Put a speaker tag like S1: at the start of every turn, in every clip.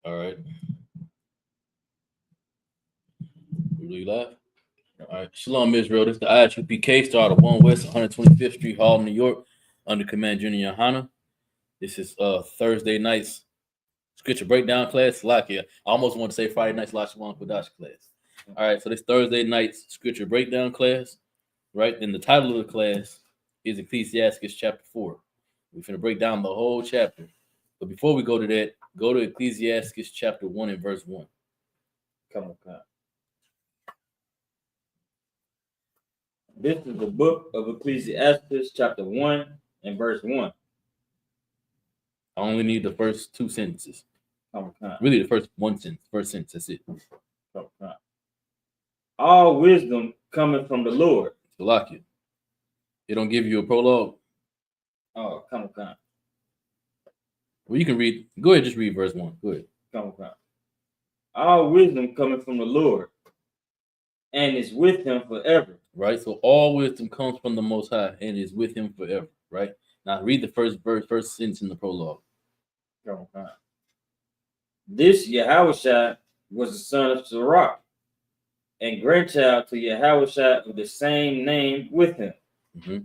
S1: All right. We live? All right. Shalom, Israel. This is the IHUPK Star of 1 West 125th Street Hall, New York, under Command Junior Yohana. This is Thursday night's scripture breakdown class. Lakia. I almost want to say Friday night's Lashawan Kodash class. All right. So this Thursday night's scripture breakdown class, right? And the title of the class is Ecclesiasticus chapter 4. We're going to break down the whole chapter. But before we go to that, go to Ecclesiasticus chapter 1 and verse 1.
S2: Come on. This is the book of Ecclesiasticus, chapter 1 and verse 1.
S1: I only need the first two sentences.
S2: Come on.
S1: Really, the first first sentence. That's it.
S2: Come on. All wisdom coming from the Lord.
S1: Salakia. It don't give you a prologue.
S2: Oh, come on.
S1: Well, you can read. Go ahead, just read verse 1. Go ahead.
S2: Come on. All wisdom coming from the Lord, and is with him forever.
S1: Right? So all wisdom comes from the Most High and is with him forever. Right? Now read the first sentence in the prologue.
S2: Come on. This Yahushua was the son of Sirach, and grandchild to Yahushua of the same name with him.
S1: Mm-hmm.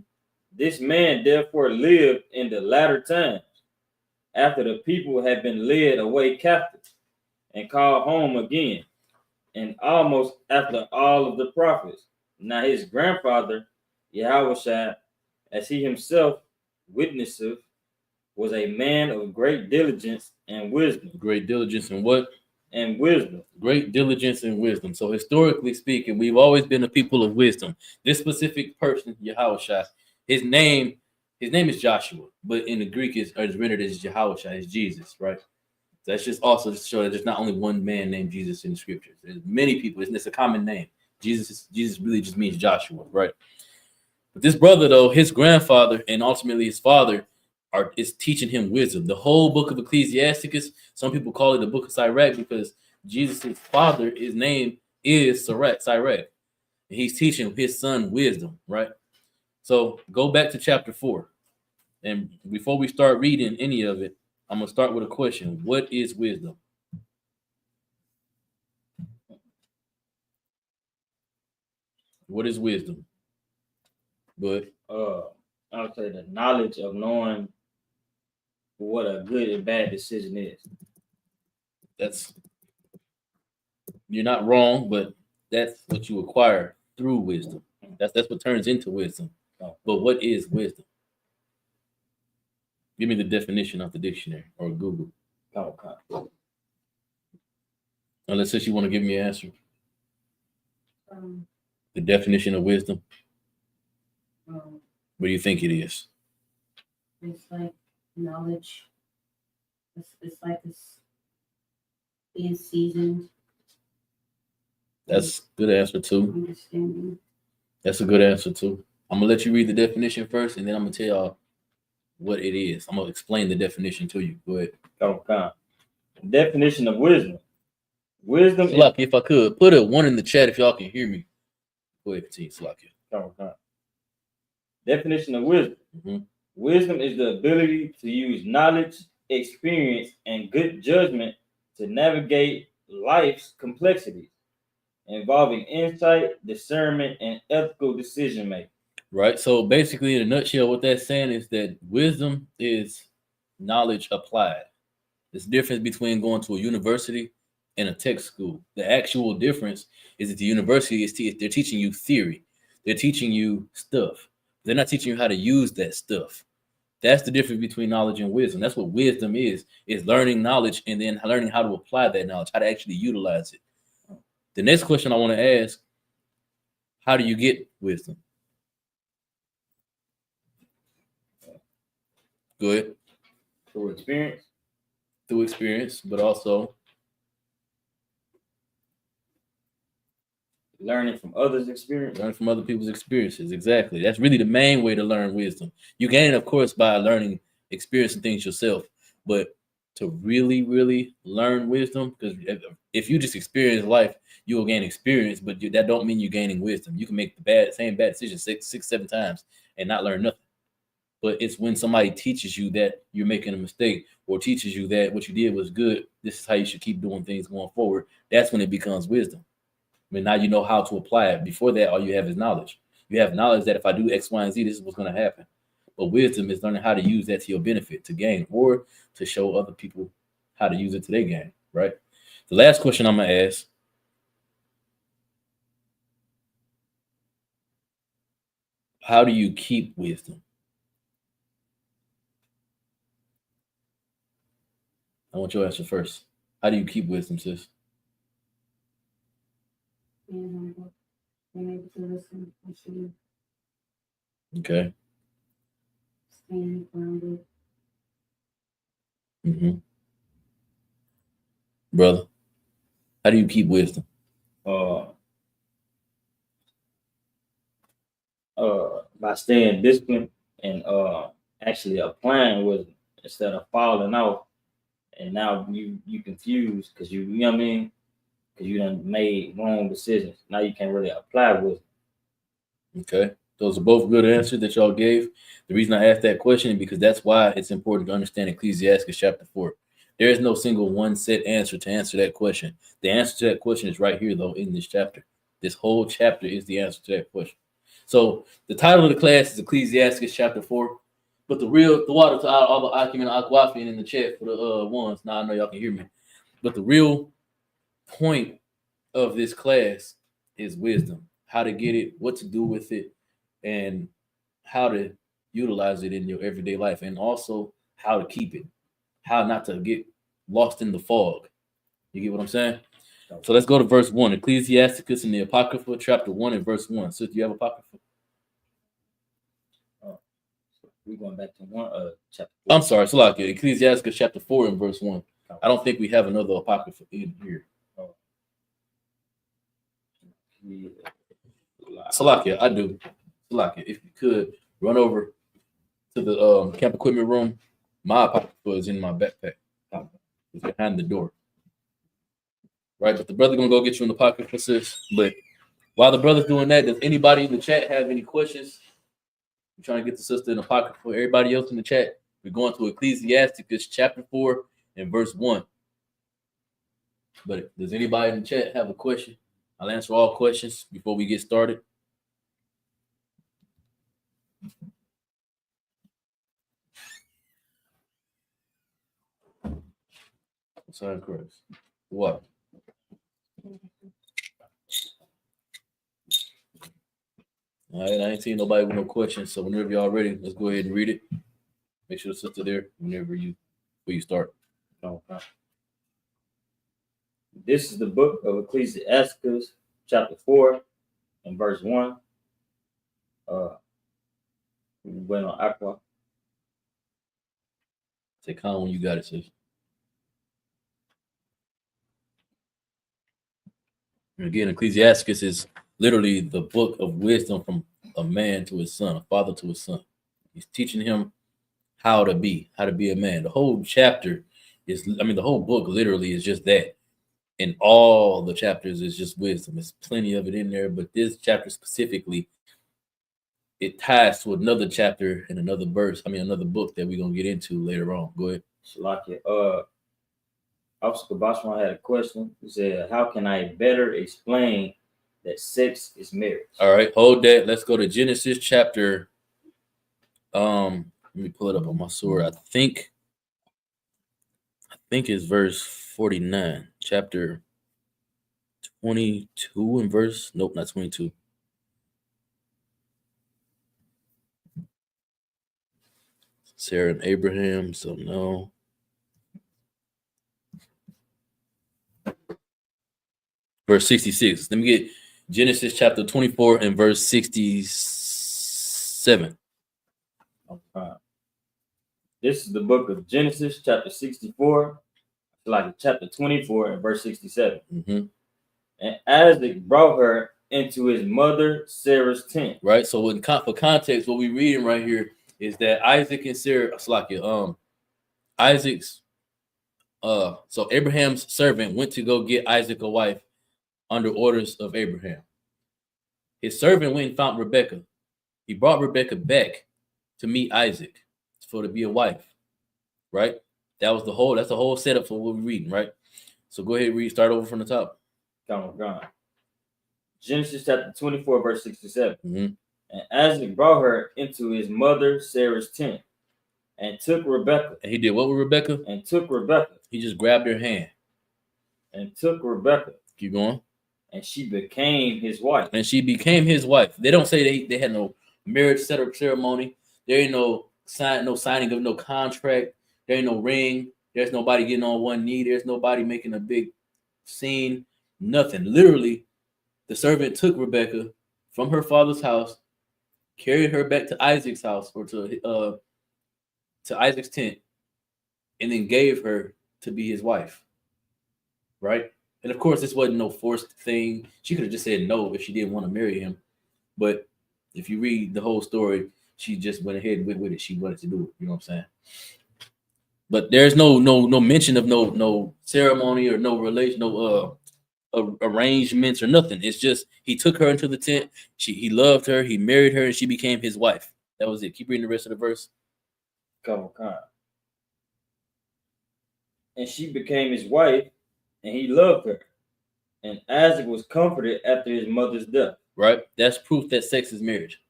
S2: This man therefore lived in the latter times, after the people had been led away captive and called home again, and almost after all of the prophets. Now his grandfather, Yahushua, as he himself witnesseth, was a man of great diligence and wisdom.
S1: Great diligence and what?
S2: And wisdom.
S1: Great diligence and wisdom. So historically speaking, we've always been a people of wisdom. This specific person, Yahushua, his name is Joshua, but in the Greek is rendered as Yahushua, is Jesus, right? So that's just also to show that there's not only one man named Jesus in the scriptures. There's many people. It's a common name. Jesus really just means Joshua, right? But this brother, though, his grandfather and ultimately his father is teaching him wisdom. The whole book of Ecclesiasticus, some people call it the book of Sirach because Jesus' father, his name is Sirach. And he's teaching his son wisdom, right? So go back to chapter 4. And before we start reading any of it, I'm going to start with a question. What is wisdom? What is wisdom? But
S2: I would say the knowledge of knowing what a good and bad decision is.
S1: You're not wrong, but that's what you acquire through wisdom. That's what turns into wisdom. But what is wisdom? Give me the definition off the dictionary or Google. Unless you want to give me an answer. The definition of wisdom. What do you think it is?
S3: It's like knowledge. It's like this being seasoned.
S1: That's a good answer too.
S3: Understanding.
S1: That's a good answer too. I'm gonna let you read the definition first, and then I'm gonna tell y'all what it is. I'm gonna explain the definition to you. Go ahead.
S2: Definition of wisdom. Wisdom.
S1: Slack, if I could put a 1 in the chat if y'all can hear me. Go ahead, continue, Slack.
S2: Definition of wisdom.
S1: Mm-hmm.
S2: Wisdom is the ability to use knowledge, experience, and good judgment to navigate life's complexities, involving insight, discernment, and ethical decision making.
S1: Right. So basically, in a nutshell, what that's saying is that wisdom is knowledge applied. There's a difference between going to a university and a tech school. The actual difference is that the university they're teaching you theory. They're teaching you stuff. They're not teaching you how to use that stuff. That's the difference between knowledge and wisdom. That's what wisdom is learning knowledge and then learning how to apply that knowledge, how to actually utilize it. The next question I want to ask, how do you get wisdom? Go ahead.
S2: Through experience.
S1: Through experience, but also
S2: learning from others' experience.
S1: Learn from other people's experiences. Exactly. That's really the main way to learn wisdom. You gain it, of course, by learning, experiencing things yourself. But to really, really learn wisdom, because if you just experience life, you will gain experience, but that don't mean you're gaining wisdom. You can make the same bad decision six, 7 times and not learn nothing. But it's when somebody teaches you that you're making a mistake or teaches you that what you did was good, this is how you should keep doing things going forward. That's when it becomes wisdom. I mean, now you know how to apply it. Before that, all you have is knowledge. You have knowledge that if I do X, Y, and Z, this is what's going to happen. But wisdom is learning how to use that to your benefit, to gain, or to show other people how to use it to their gain, right? The last question I'm going to ask, how do you keep wisdom? I want your answer first. How do you keep wisdom, sis?
S3: Being humble, being able to listen, listening,
S1: Okay.
S3: staying grounded.
S1: Brother, how do you keep wisdom?
S2: By staying disciplined and actually applying wisdom instead of falling off. And now you confused because you know what I mean? Because you done made wrong decisions. Now you can't really apply wisdom.
S1: Okay. Those are both good answers that y'all gave. The reason I asked that question is because that's why it's important to understand Ecclesiasticus chapter 4. There is no single one set answer to answer that question. The answer to that question is right here, though, in this chapter. This whole chapter is the answer to that question. So the title of the class is Ecclesiasticus chapter 4. But the water to all the argument aquafian in the chat for the ones. Now I know y'all can hear me. But the real point of this class is wisdom. How to get it, what to do with it, and how to utilize it in your everyday life, and also how to keep it, how not to get lost in the fog. You get what I'm saying? So let's go to verse 1. Ecclesiasticus in the Apocrypha, chapter 1 and verse 1. So do you have Apocrypha?
S2: We're going back to chapter 4.
S1: I'm sorry, Salakia. Ecclesiasticus chapter 4 and verse 1. I don't think we have another Apocrypha in here. Salakia, I do. Salakia, if you could run over to the camp equipment room. My Apocrypha is in my backpack. It's behind the door. Right, but the brother gonna go get you an Apocrypha, sis. But while the brother's doing that, does anybody in the chat have any questions? I'm trying to get the sister an Apocrypha. Everybody else in the chat, we're going to Ecclesiasticus chapter 4 and verse 1. But does anybody in the chat have a question? I'll answer all questions before we get started. Sign Christ. What? All right, I ain't seen nobody with no questions. So whenever y'all ready, let's go ahead and read it. Make sure the sister there before you start.
S2: Okay. This is the book of Ecclesiasticus, chapter 4 and verse 1. Bueno, aqua.
S1: Say calm when you got it, sis. And again, Ecclesiasticus is literally the book of wisdom from a man to his son, a father to his son. He's teaching him how to be a man. The whole chapter the whole book literally is just that. And all the chapters is just wisdom. There's plenty of it in there, but this chapter specifically, it ties to another chapter and another book that we're gonna get into later on. Go ahead.
S2: Shalakia. Officer Kabashwan had a question. He said, how can I better explain that sex is marriage?
S1: All right, hold that. Let's go to Genesis chapter. Let me pull it up on my sword. I think it's verse 49, chapter 22 and verse. Nope, not 22. Sarah and Abraham, so no. Verse 66. Let me get Genesis chapter 24 and verse 67.
S2: Okay. This is the book of Genesis, chapter 64, like chapter 24 and verse 67.
S1: Mm-hmm.
S2: And Isaac brought her into his mother Sarah's tent.
S1: Right. So for context, what we're reading right here is that Isaac and Sarah, so Abraham's servant went to go get Isaac a wife under orders of Abraham. His servant went and found Rebekah. He brought Rebekah back to meet Isaac to be a wife, right? That's the whole setup for what we're reading, right? So go ahead and read. Start over from the top.
S2: Come on, God. Genesis chapter 24, verse 67.
S1: Mm-hmm.
S2: And Isaac brought her into his mother Sarah's tent, and took Rebekah.
S1: And he did what with Rebekah?
S2: And took Rebekah.
S1: He just grabbed her hand.
S2: And took Rebekah.
S1: Keep going.
S2: And she became his wife.
S1: And she became his wife. They don't say they had no marriage setup ceremony. There ain't no signing of no contract. There ain't no ring. There's nobody getting on one knee. There's nobody making a big scene. Nothing. Literally, the servant took Rebekah from her father's house, carried her back to Isaac's house or to Isaac's tent, and then gave her to be his wife. Right? And of course, this wasn't no forced thing. She could have just said no if she didn't want to marry him. But if you read the whole story, she just went ahead and went with it. She wanted to do it. You know what I'm saying? But there's no mention of no ceremony or no relation, no arrangements or nothing. It's just he took her into the tent. He loved her. He married her, and she became his wife. That was it. Keep reading the rest of the verse.
S2: Come on. And she became his wife, and he loved her. And Isaac was comforted after his mother's death.
S1: Right? That's proof that sex is marriage.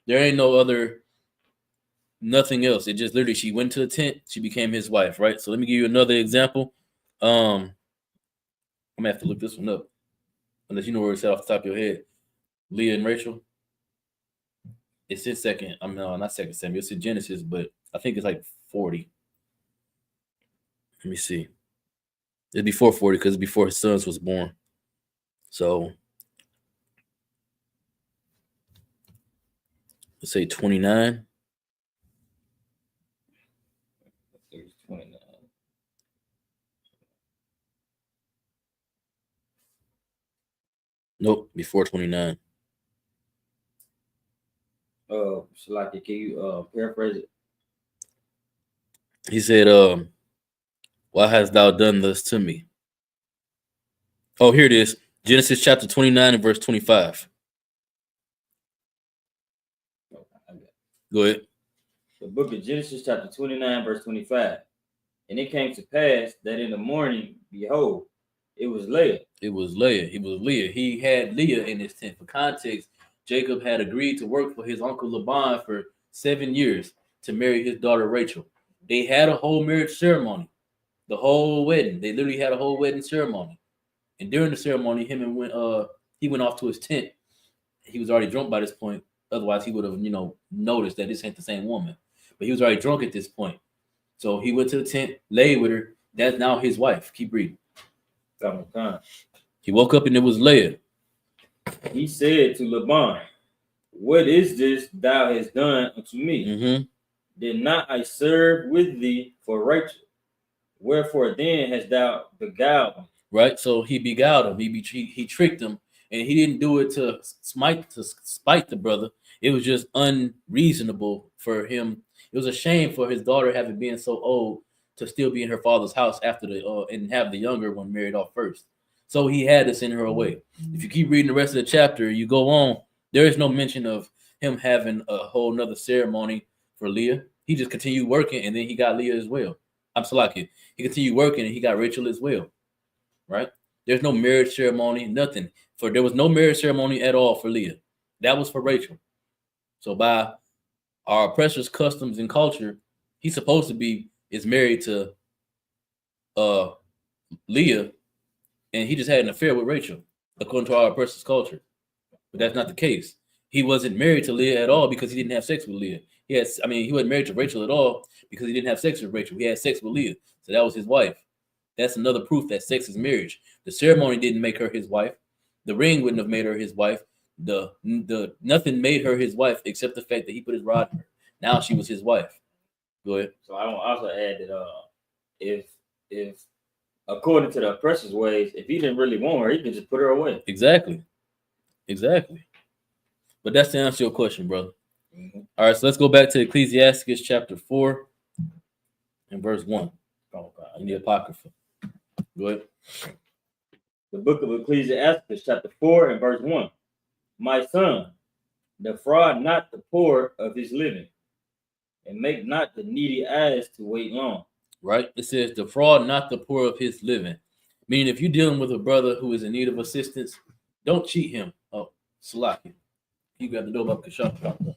S1: There ain't no other, nothing else. It just literally, she went to the tent, she became his wife, right? So let me give you another example. I'm gonna have to look this one up, unless you know where it's at off the top of your head. Leah and Rachel. It's in not second Samuel, it's in Genesis, but I think it's like 40. Let me see. It's before 40 because before his sons was born. So let's say 29.
S2: It's 29.
S1: Nope, before 29.
S2: Shalaki, can you paraphrase it?
S1: He said, why hast thou done this to me? Oh, here it is. Genesis chapter 29 and verse 25. Go ahead.
S2: The book of Genesis chapter 29, verse 25. And it came to pass that in the morning, behold, it was Leah.
S1: It was Leah. He had Leah in his tent. For context, Jacob had agreed to work for his uncle Laban for 7 years to marry his daughter Rachel. They had a whole marriage ceremony, the whole wedding. They literally had a whole wedding ceremony. And during the ceremony, he went off to his tent. He was already drunk by this point. Otherwise, he would have, noticed that this ain't the same woman. But he was already drunk at this point. So he went to the tent, lay with her. That's now his wife. Keep reading. He woke up and it was Leah.
S2: He said to Laban, what is this thou hast done unto me?
S1: Mm-hmm.
S2: Did not I serve with thee for Rachel? Wherefore then hast thou beguiled me?
S1: Right? So he beguiled him. He tricked him. And he didn't do it to spite the brother. It was just unreasonable for him. It was a shame for his daughter having been so old to still be in her father's house after and have the younger one married off first. So he had to send her away. If you keep reading the rest of the chapter, you go on, there is no mention of him having a whole nother ceremony for Leah. He just continued working, and then he got Leah as well. I'm Salaki. He continued working, and he got Rachel as well. Right? There's no marriage ceremony, nothing. There was no marriage ceremony at all for Leah. That was for Rachel. So by our oppressors' customs and culture, he's supposed to is married to Leah, and he just had an affair with Rachel, according to our oppressors' culture. But that's not the case. He wasn't married to Leah at all because he didn't have sex with Leah. He wasn't married to Rachel at all because he didn't have sex with Rachel. He had sex with Leah. So that was his wife. That's another proof that sex is marriage. The ceremony didn't make her his wife. The ring wouldn't have made her his wife. The nothing made her his wife except the fact that he put his rod in her. Now she was his wife. Go ahead.
S2: So I want to also add that if according to the oppressor's ways, if he didn't really want her, he could just put her away.
S1: Exactly. But that's to answer your question, brother. Mm-hmm. All right, so let's go back to Ecclesiasticus chapter 4 and verse 1. In the Apocrypha. Go ahead.
S2: The book of Ecclesiasticus chapter 4 and verse 1. My son, defraud not the poor of his living, and make not the needy eyes to wait long.
S1: right? It says, defraud not the poor of his living. Meaning, if you're dealing with a brother who is in need of assistance, don't cheat him. Oh, Salaki. You got the door up, Kashan.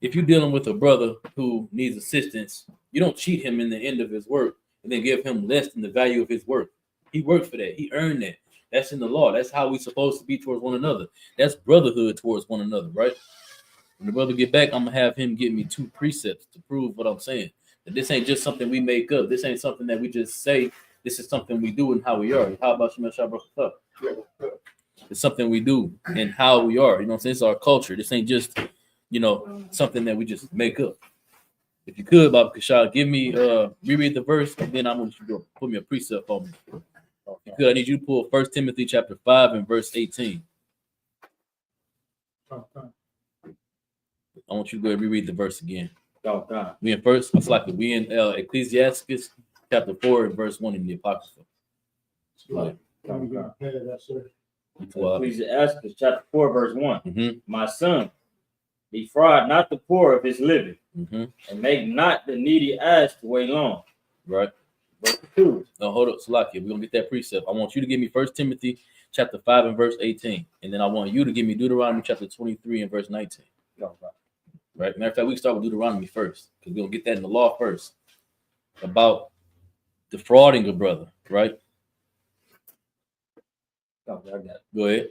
S1: If you're dealing with a brother who needs assistance, you don't cheat him in the end of his work and then give him less than the value of his work. He worked for that. He earned that. That's in the law. That's how we're supposed to be towards one another. That's brotherhood towards one another, right? When the brother get back, I'm going to have him give me 2 precepts to prove what I'm saying. That this ain't just something we make up. This ain't something that we just say. This is something we do and how we are. How about you, Shabbat? It's something we do and how we are. You know what I'm saying? It's our culture. This ain't just, something that we just make up. If you could, Baba Kashal, give me reread the verse, and then I'm going to put me a precept on me. If you could, I need you to pull 1 Timothy chapter 5 and verse 18. I want you to go and reread the verse again. We in first, it's like we in Ecclesiasticus chapter 4 and verse 1 in the Apocrypha.
S2: Ecclesiasticus chapter 4 verse 1.
S1: Mm-hmm.
S2: My son, defraud not the poor of his living,
S1: mm-hmm.
S2: and make not the needy ask to wait long.
S1: Right.
S2: Verse 2.
S1: No, hold up, Salakia. We're gonna get that precept. I want you to give me 1 Timothy chapter 5 and verse 18, and then I want you to give me Deuteronomy chapter 23 and verse 19. Right. Matter of fact, we can start with Deuteronomy first, because we're gonna get that in the law first about defrauding a brother. Right.
S2: I got it.
S1: Go ahead.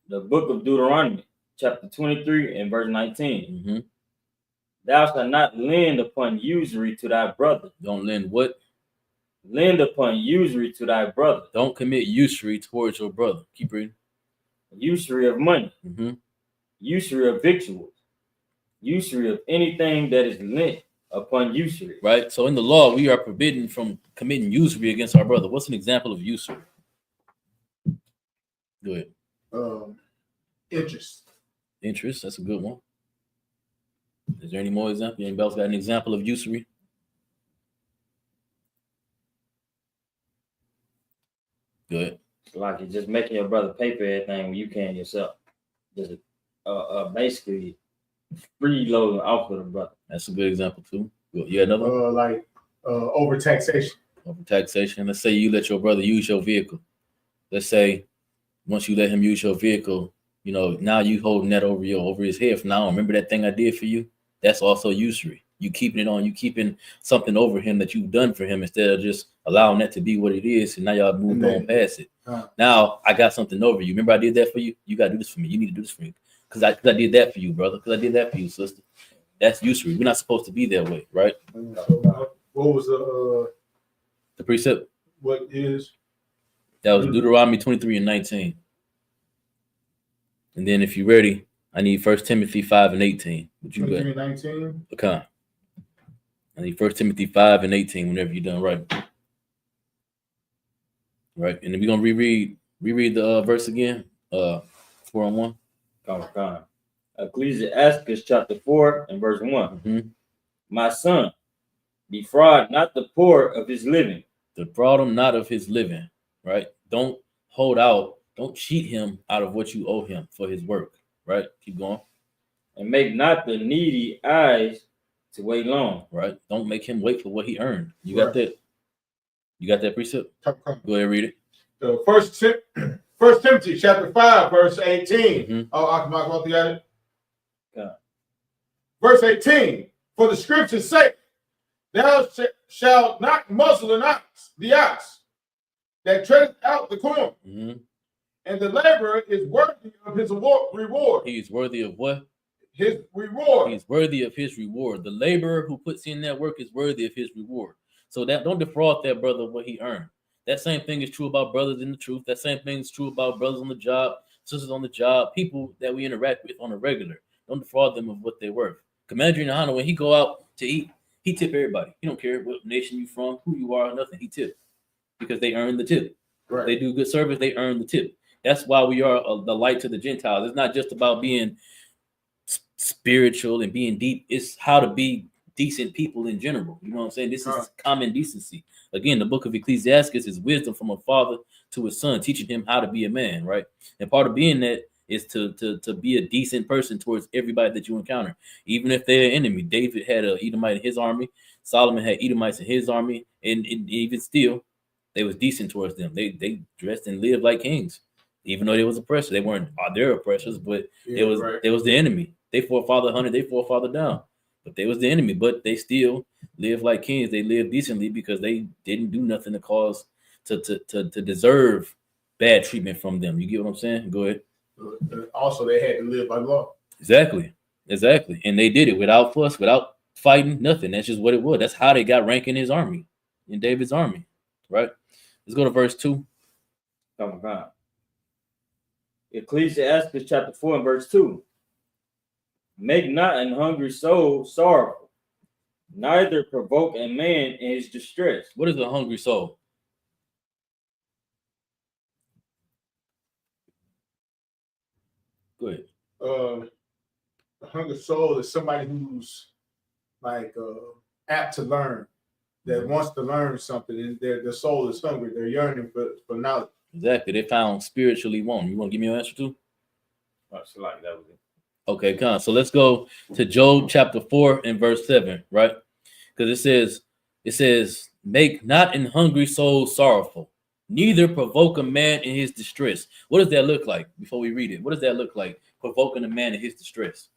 S2: The book of Deuteronomy, chapter 23 and verse 19.
S1: Mm-hmm.
S2: Thou shalt not lend upon usury to thy brother.
S1: Don't lend what?
S2: Lend upon usury to thy brother.
S1: Don't commit usury towards your brother. Keep reading.
S2: Usury of money.
S1: Mm-hmm.
S2: Usury of victuals. Usury of anything that is lent upon usury.
S1: Right. So in the law, we are forbidden from committing usury against our brother. What's an example of usury? Go ahead.
S4: Interest.
S1: Interest. That's a good one. Is there any more example? Anybody else got an example of usury? Go ahead.
S2: Like you're just making your brother pay for everything when you can yourself. Just basically freeloading off of the brother.
S1: That's a good example too. You got another one?
S4: Like over taxation.
S1: Over taxation. Let's say you let your brother use your vehicle. Let's say once you let him use your vehicle, now you holding that over his head from now on. Remember that thing I did for you? That's also usury. You keeping it on, you keeping something over him that you've done for him instead of just allowing that to be what it is. And now y'all moved on past it. Now I got something over you. Remember I did that for you? You got to do this for me. You need to do this for me. Because I did that for you, brother. Because I did that for you, sister. That's usury. We're not supposed to be that way, right?
S4: What was
S1: the precept?
S4: What is?
S1: That was Deuteronomy 23 and 19. And then if you're ready, I need 1 Timothy 5 and 18. What you got?
S4: 19?
S1: Okay. I need 1 Timothy 5 and 18 whenever you're done right. Right. And then we're going to reread the verse again. 4 on 1.
S2: Come. Ecclesiasticus chapter 4 and verse 1.
S1: Mm-hmm.
S2: My son, defraud not the poor of his living.
S1: Defraud him not of his living. Right. Don't hold out. Don't cheat him out of what you owe him for his work. Right. Keep going.
S2: And make not the needy eyes to wait long.
S1: Right. Don't make him wait for what he earned. You got that? You got that precept? Go ahead, read it.
S4: First Timothy chapter 5, verse 18.
S1: Mm-hmm.
S4: Oh, you got it?
S2: Yeah.
S4: Verse 18. For the scripture's sake, thou shalt not muzzle the ox that treadeth out the corn.
S1: Mm-hmm.
S4: And the laborer is worthy of his reward.
S1: He's worthy of what?
S4: His reward.
S1: He's worthy of his reward. The laborer who puts in that work is worthy of his reward. So that don't defraud that brother of what he earned. That same thing is true about brothers in the truth. That same thing is true about brothers on the job, sisters on the job, people that we interact with on a regular. Don't defraud them of what they're worth. Commander in Hana, when he go out to eat, he tip everybody. He don't care what nation you from, who you are, nothing. He tip because they earn the tip. Right. They do good service. They earn the tip. That's why we are the light to the Gentiles. It's not just about being spiritual and being deep. It's how to be decent people in general. You know what I'm saying? This is common decency. Again, the book of Ecclesiasticus is wisdom from a father to his son, teaching him how to be a man, right? And part of being that is to be a decent person towards everybody that you encounter, even if they're an enemy. David had a Edomite in his army. Solomon had Edomites in his army, and even still, they was decent towards them. They dressed and lived like kings, even though they was oppressors. They weren't their oppressors, but
S4: Yeah, right.
S1: they was the enemy. They forefather hunted, they forefather down, but they was the enemy. But they still lived like kings. They lived decently because they didn't do nothing to cause to deserve bad treatment from them. You get what I'm saying? Go ahead.
S4: Also, they had to live by law.
S1: Exactly, and they did it without fuss, without fighting, nothing. That's just what it was. That's how they got rank in his army, in David's army, right? Let's go to verse 2.
S2: Come on. Ecclesiasticus chapter 4 and verse 2. Make not an hungry soul sorrowful, neither provoke a man in his distress.
S1: What is a hungry soul? Go ahead.
S4: A hungry soul is somebody who's like apt to learn, that wants to learn something, and their soul is hungry. They're yearning for knowledge.
S1: Exactly. They found spiritually wanting. You want to give me an answer too?
S2: So like that was it.
S1: Okay, come on. So let's go to Job chapter 4 and verse 7, right? Because it says, make not an hungry soul sorrowful, neither provoke a man in his distress. What does that look like before we read it? What does that look like? Provoking a man in his distress.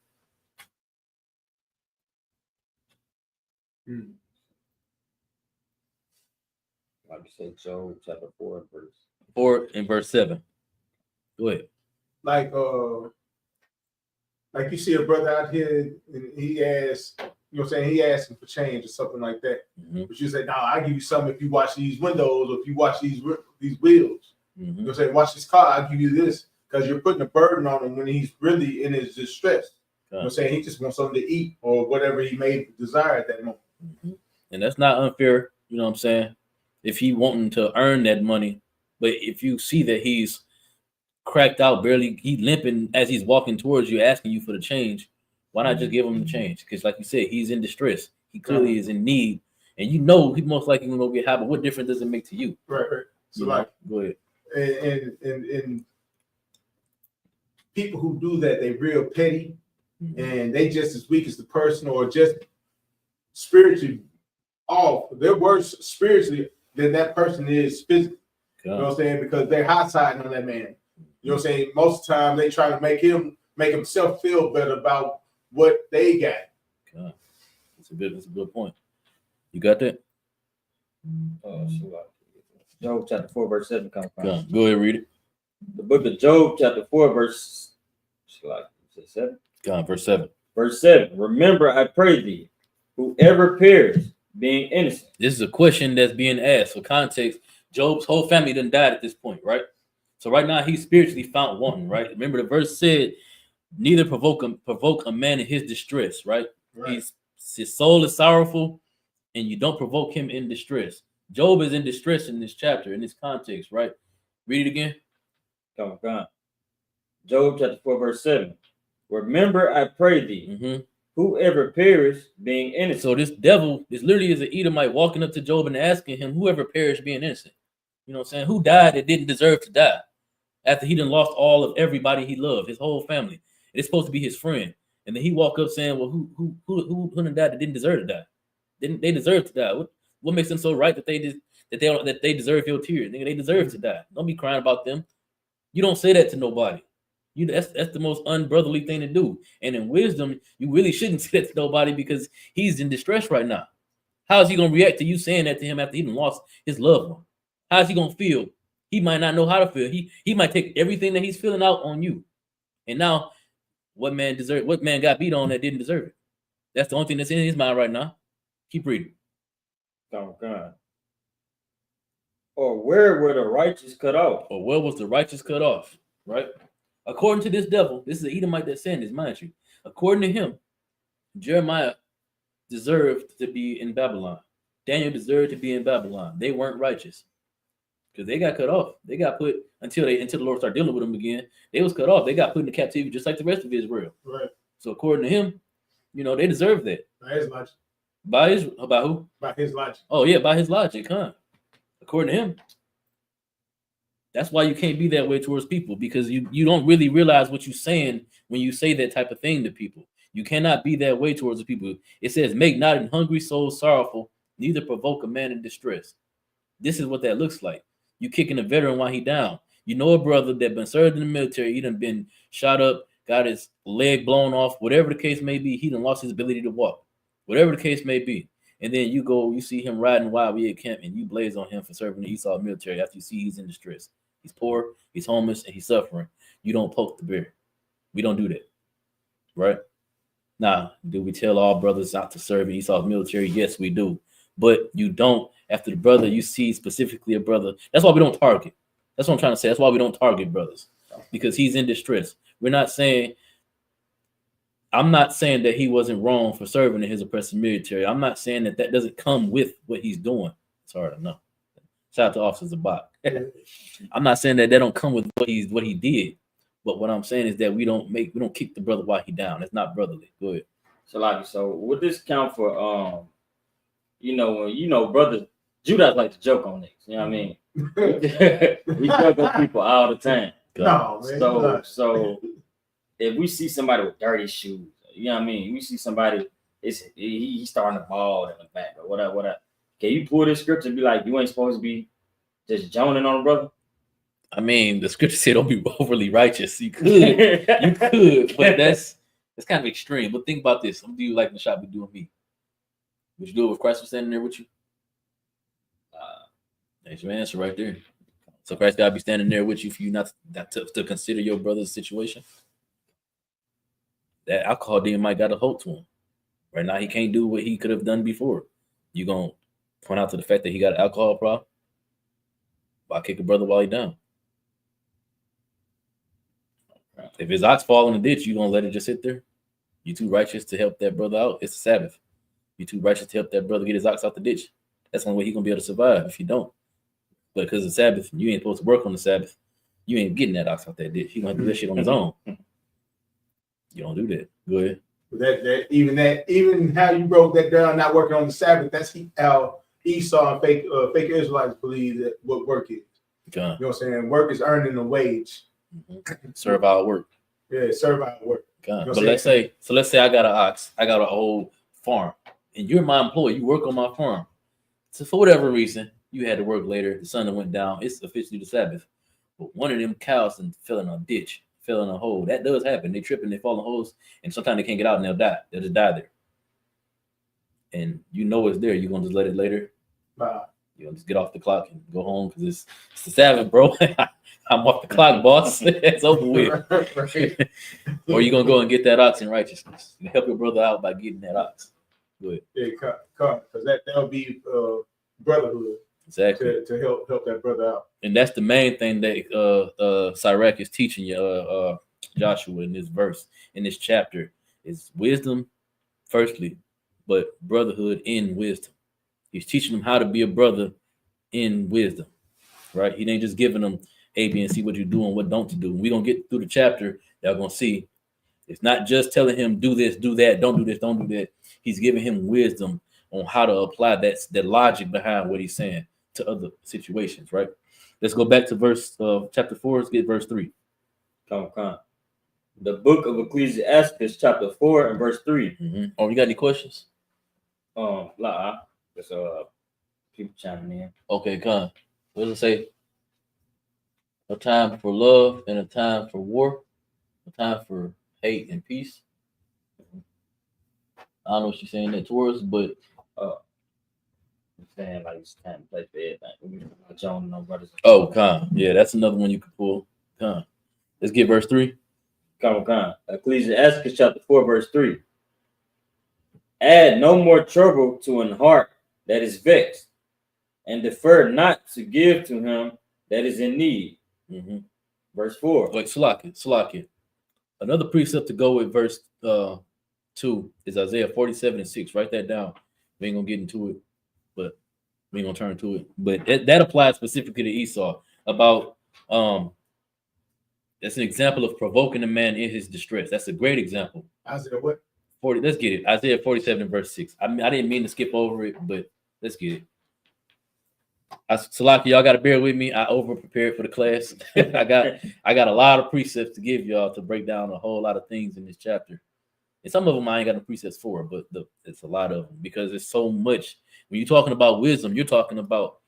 S2: Like you said, Job chapter 4 and verse
S1: 4 and verse 7. Go ahead.
S4: Like you see a brother out here and he asks, you know what I'm saying, he asking for change or something like that.
S1: Mm-hmm.
S4: But you say, nah, I'll give you something if you wash these windows or if you wash these wheels.
S1: Mm-hmm.
S4: You know what I'm saying, wash this car, I'll give you this, because you're putting a burden on him when he's really in his distress. You know what I'm saying? He just wants something to eat or whatever he may desire at that moment.
S1: Mm-hmm. And that's not unfair, you know what I'm saying? If he wanting to earn that money, but if you see that he's cracked out, barely, he limping as he's walking towards you, asking you for the change, why not just give him the change? Because like you said, he's in distress. He clearly is in need, and you know he most likely gonna get high. But what difference does it make to you?
S4: Right. So
S1: you
S4: like,
S1: go ahead.
S4: And people who do that, they real petty, and they just as weak as the person, or just spiritually off. They're worse spiritually than that person is physically. You know what I'm saying? Because they're hot siding on that man. You know what I'm saying? Most of the time they try to make himself feel better about what they got.
S1: God. That's a good point. You got that?
S2: Job chapter 4 verse 7 comes from.
S1: Go ahead, read it.
S2: The book of Job chapter 4 verse 7.
S1: Verse 7.
S2: Verse 7. Remember, I pray thee, whoever perished, being innocent.
S1: This is a question that's being asked. For context, Job's whole family done died at this point, right? So right now he's spiritually found wanting, right? Remember the verse said, neither provoke a man in his distress, right? His soul is sorrowful, and you don't provoke him in distress. Job is in distress in this chapter, in this context, right? Read it again.
S2: Come on. Job chapter 4 verse 7. Remember, I pray thee, whoever perished, being innocent.
S1: So this devil, this literally is an Edomite walking up to Job and asking him, whoever perished, being innocent. You know what I'm saying? Who died that didn't deserve to die after he done lost all of everybody he loved, his whole family. It's supposed to be his friend. And then he walk up saying, well, who done died that didn't deserve to die? Didn't they deserve to die? What makes them so right that they deserve your tears? They deserve to die. Don't be crying about them. You don't say that to nobody. That's the most unbrotherly thing to do. And in wisdom, you really shouldn't say that to nobody because he's in distress right now. How is he gonna react to you saying that to him after he done lost his loved one? How is he gonna feel? He might not know how to feel. He might take everything that he's feeling out on you. And now, what man got beat on that didn't deserve it? That's the only thing that's in his mind right now. Keep reading.
S2: Oh God. Or where were the righteous cut off?
S1: Or where was the righteous cut off? Right? According to this devil, this is the Edomite that's saying this, mind you. According to him, Jeremiah deserved to be in Babylon. Daniel deserved to be in Babylon. They weren't righteous because they got cut off. They got put until the Lord started dealing with them again. They was cut off. They got put into captivity just like the rest of Israel.
S4: Right.
S1: So according to him, they deserve that.
S4: By his logic.
S1: By who?
S4: By his logic.
S1: Oh yeah, by his logic, huh? According to him, That's why you can't be that way towards people, because you don't really realize what you're saying when you say that type of thing to people. You cannot be that way towards the people. It says, make not an hungry soul sorrowful, neither provoke a man in distress. This is what that looks like. You kicking a veteran while he down. You know a brother that been served in the military, he done been shot up, got his leg blown off, whatever the case may be, he done lost his ability to walk. Whatever the case may be. And then you see him riding wild at camp, and you blaze on him for serving the Esau military after you see he's in distress. He's poor, he's homeless, and he's suffering. You don't poke the bear. We don't do that. Right? Now, do we tell all brothers not to serve in Esau's military? Yes, we do. But you don't, after the brother you see specifically a brother. That's why we don't target. That's what I'm trying to say. That's why we don't target brothers, because he's in distress. I'm not saying that he wasn't wrong for serving in his oppressive military. I'm not saying that doesn't come with what he's doing. It's hard to know. Shout out to Officer Zabak. I'm not saying that don't come with what he did. But what I'm saying is that we don't kick the brother while he down. It's not brotherly. Go ahead.
S2: So would this count for brothers, Judas like to joke on niggas, you know what I mean? We joke on people all the time.
S4: No, man.
S2: So if we see somebody with dirty shoes, you know what I mean? We see somebody, he's starting to ball in the back or whatever. Can you pull this scripture and be like, you ain't supposed to be just joning on a brother?
S1: I mean, the scripture said don't be overly righteous. You could, but that's kind of extreme. But think about this. I'm gonna do you like the shot be doing me. Would you do it if Christ was standing there with you? That's your answer right there. So Christ gotta be standing there with you for you not to consider your brother's situation. That alcohol demon might got a hold to him. Right now, he can't do what he could have done before. You gonna point out to the fact that he got an alcohol problem? Why kick a brother while he down? If his ox fall in the ditch, you gonna let it just sit there? You too righteous to help that brother out? It's the Sabbath. You too righteous to help that brother get his ox out the ditch? That's the only way he gonna be able to survive if you don't. But because of the Sabbath, you ain't supposed to work on the Sabbath. You ain't getting that ox out that ditch. He gonna do that shit on his own. You don't do that. Go ahead.
S4: Even how you broke that down, not working on the Sabbath, that's how Esau and fake Israelites believe that what work is.
S1: Okay.
S4: You know what I'm saying? Work is earning a wage.
S1: Mm-hmm. Serve our work.
S4: Yeah, serve our work.
S1: Okay. You know but let's say I got an ox, I got a whole farm, and you're my employee. You work on my farm. So for whatever reason, you had to work later. The sun went down. It's officially the Sabbath. But one of them cows fell in a ditch, fell in a hole. That does happen. They trip and they fall in holes, and sometimes they can't get out and they'll die. They'll just die there. And you know it's there. You're gonna just let it later. You know, just get off the clock and go home because it's the Sabbath, bro. I'm off the clock, boss. It's over with. Or you gonna go and get that ox in righteousness. You help your brother out by getting that ox. Go ahead.
S4: Yeah, because that'll be brotherhood.
S1: Exactly.
S4: To help that brother out.
S1: And that's the main thing that Sirach is teaching you, Joshua, in this verse, in this chapter, is wisdom, firstly, but brotherhood in wisdom. He's teaching them how to be a brother in wisdom, right? He ain't just giving them A, B, and C what you do and what don't you do. We're going to get through the chapter. Y'all going to see it's not just telling him do this, do that, don't do this, don't do that. He's giving him wisdom on how to apply that logic behind what he's saying to other situations, right? Let's go back to chapter 4. Let's get verse 3.
S2: Come on. The book of Ecclesiasticus, chapter 4 and verse 3.
S1: Mm-hmm. Oh, you got any questions?
S2: Just people chiming in.
S1: Okay, come. What does it say? A time for love and a time for war, a time for hate and peace. I don't know what she's saying that towards, but
S2: I'm saying like it's time to play for everything. Joan, no brothers.
S1: Oh, come. Yeah, that's another one you could pull. Come. Let's get verse 3.
S2: Come on. Ecclesiasticus chapter 4, verse 3. Add no more trouble to an heart that is vexed, and defer not to give to him that is in need.
S1: Mm-hmm.
S2: Verse 4.
S1: Like Salakia. Another precept to go with verse 2 is Isaiah 47:6. Write that down. We ain't gonna get into it, but we ain't gonna turn to it. But that applies specifically to Esau about that's an example of provoking a man in his distress. That's a great example.
S4: Isaiah what?
S1: 40. Let's get it. Isaiah 47 verse 6. I didn't mean to skip over it, but let's get it. Salaki, y'all got to bear with me. I over prepared for the class. I got a lot of precepts to give y'all to break down a whole lot of things in this chapter. And some of them I ain't got no precepts for, but it's a lot of them because it's so much. When you're talking about wisdom, you're talking about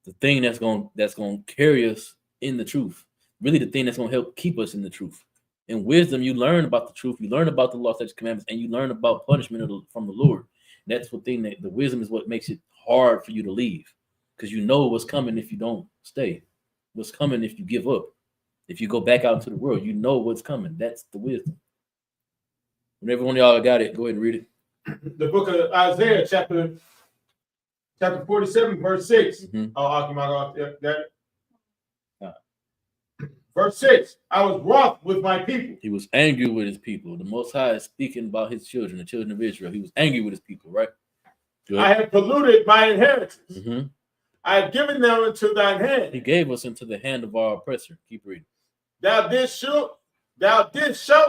S1: the thing that's going to carry us in the truth. Really, the thing that's going to help keep us in the truth. In wisdom, you learn about the truth, you learn about the law, statutes, commandments, and you learn about punishment from the Lord. That's the thing that the wisdom is what makes it hard for you to leave, because you know what's coming if you don't stay, what's coming if you give up, if you go back out into the world. You know what's coming. That's the wisdom. When everyone of y'all got it, go ahead and read it.
S4: The book of Isaiah, chapter 47, verse 6. Verse 6, I was wroth with my people.
S1: He was angry with his people. The Most High is speaking about his children, the children of Israel. He was angry with his people, right?
S4: I have polluted my inheritance.
S1: Mm-hmm.
S4: I have given them into thine hand.
S1: He gave us into the hand of our oppressor. Keep reading.
S4: Thou didst show